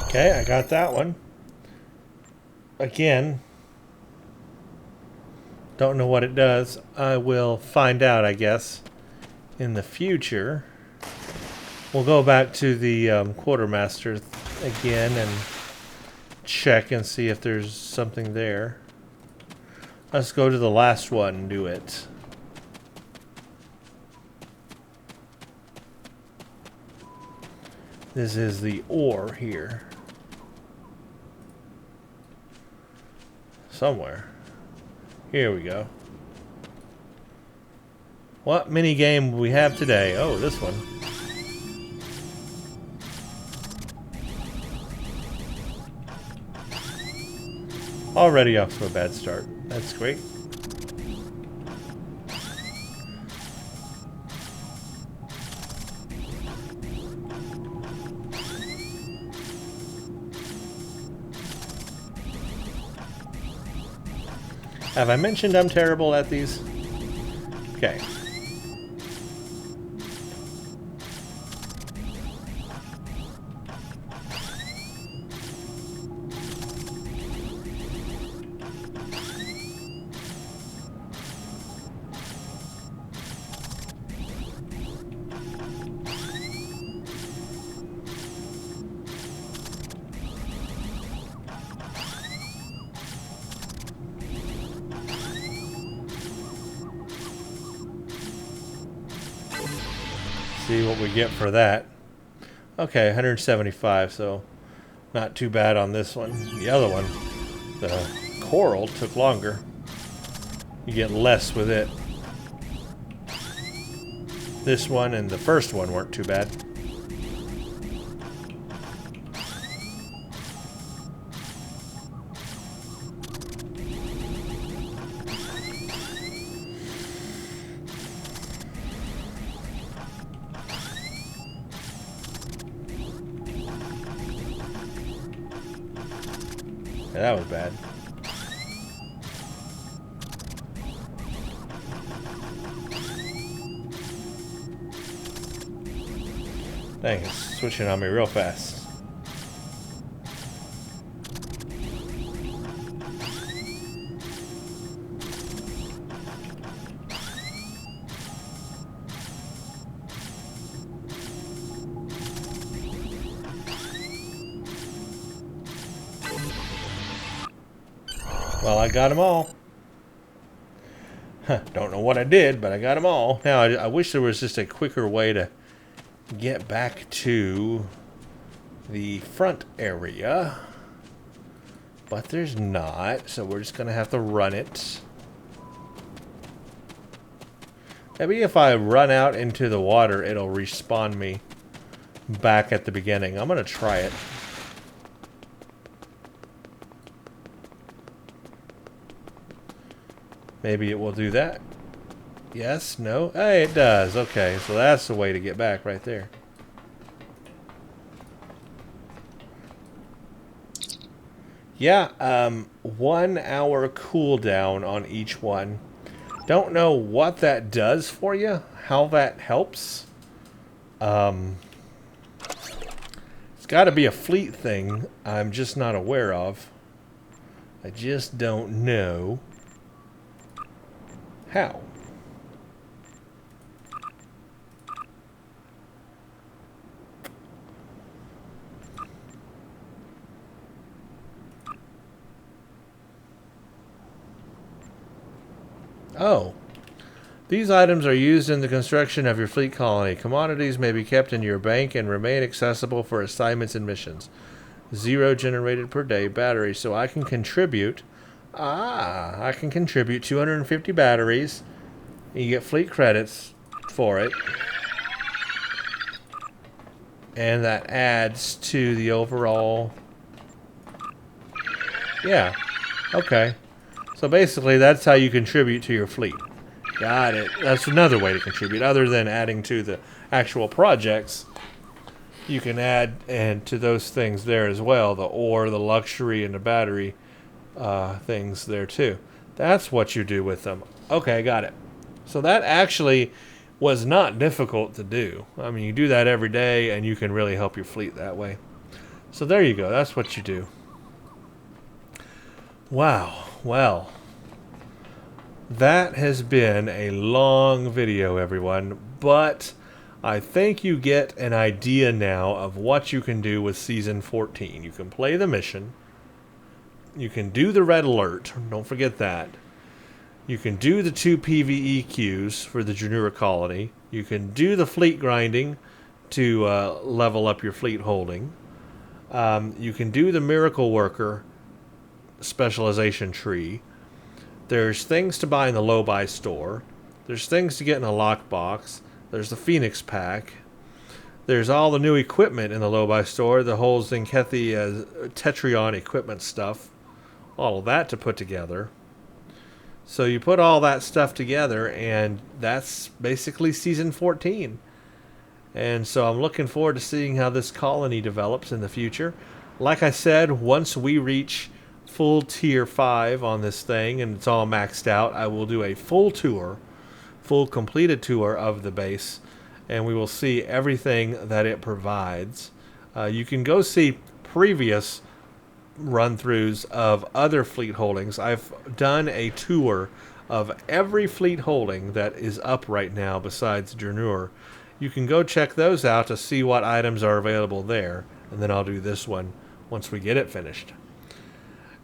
Okay, I got that one. Again, don't know what it does. I will find out, I guess, in the future. We'll go back to the quartermaster again and check and see if there's something there. Let's go to the last one and do it. This is the ore here. Somewhere. Here we go. What mini game we have today? Oh, this one. Already off to a bad start. That's great. Have I mentioned I'm terrible at these? Okay. See what we get for that. Okay, 175, so not too bad on this one. The other one, the coral, took longer. You get less with it. This one and the first one weren't too bad. Yeah, that was bad. Dang, it's switching on me real fast. Well, I got them all. Don't know what I did, but I got them all. Now, I wish there was just a quicker way to get back to the front area. But there's not, so we're just going to have to run it. Maybe if I run out into the water, it'll respawn me back at the beginning. I'm going to try it. Maybe it will do that. Yes, no? Hey, it does. Okay, so that's the way to get back right there. Yeah, 1 hour cooldown on each one. Don't know what that does for you, how that helps. It's got to be a fleet thing I'm just not aware of. I just don't know how. Oh. These items are used in the construction of your fleet colony. Commodities may be kept in your bank and remain accessible for assignments and missions. 0 generated per day battery. So I can contribute. I can contribute 250 batteries. You get fleet credits for it. And that adds to the overall. Yeah. Okay. So basically, that's how you contribute to your fleet. Got it. That's another way to contribute. Other than adding to the actual projects, you can add and to those things there as well. The ore, the luxury, and the battery things there too. That's what you do with them. Okay, got it. So that actually was not difficult to do. I mean, you do that every day, and you can really help your fleet that way. So there you go. That's what you do. Wow. Well, that has been a long video, everyone, but I think you get an idea now of what you can do with Season 14. You can play the mission. You can do the Red Alert. Don't forget that. You can do the 2 PvE queues for the Janura colony. You can do the fleet grinding to level up your fleet holding. You can do the Miracle Worker specialization tree. There's things to buy in the Lobi store. There's things to get in a lockbox. There's the Phoenix pack. There's all the new equipment in the Lobi store. The whole Tzenkethi Tetrion equipment stuff. All of that to put together. So you put all that stuff together, and that's basically Season 14. And so I'm looking forward to seeing how this colony develops in the future. Like I said, once we reach full Tier 5 on this thing, and it's all maxed out, I will do a full tour, full completed tour of the base, and we will see everything that it provides. You can go see previous run-throughs of other fleet holdings. I've done a tour of every fleet holding that is up right now besides Jernur. You can go check those out to see what items are available there, and then I'll do this one once we get it finished.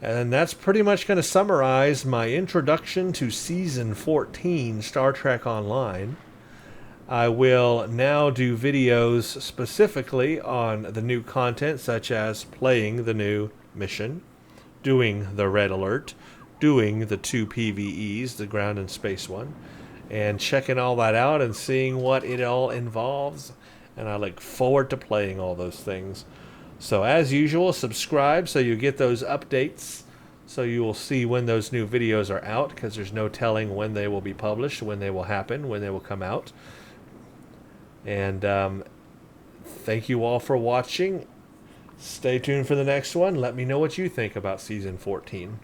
And that's pretty much going to summarize my introduction to Season 14 Star Trek Online. I will now do videos specifically on the new content, such as playing the new mission, doing the Red Alert, doing the 2 PvEs, the ground and space one, and checking all that out and seeing what it all involves. And I look forward to playing all those things. So as usual, subscribe so you get those updates, so you will see when those new videos are out, because there's no telling when they will be published, when they will happen, when they will come out. And thank you all for watching. Stay tuned for the next one. Let me know what you think about Season 14.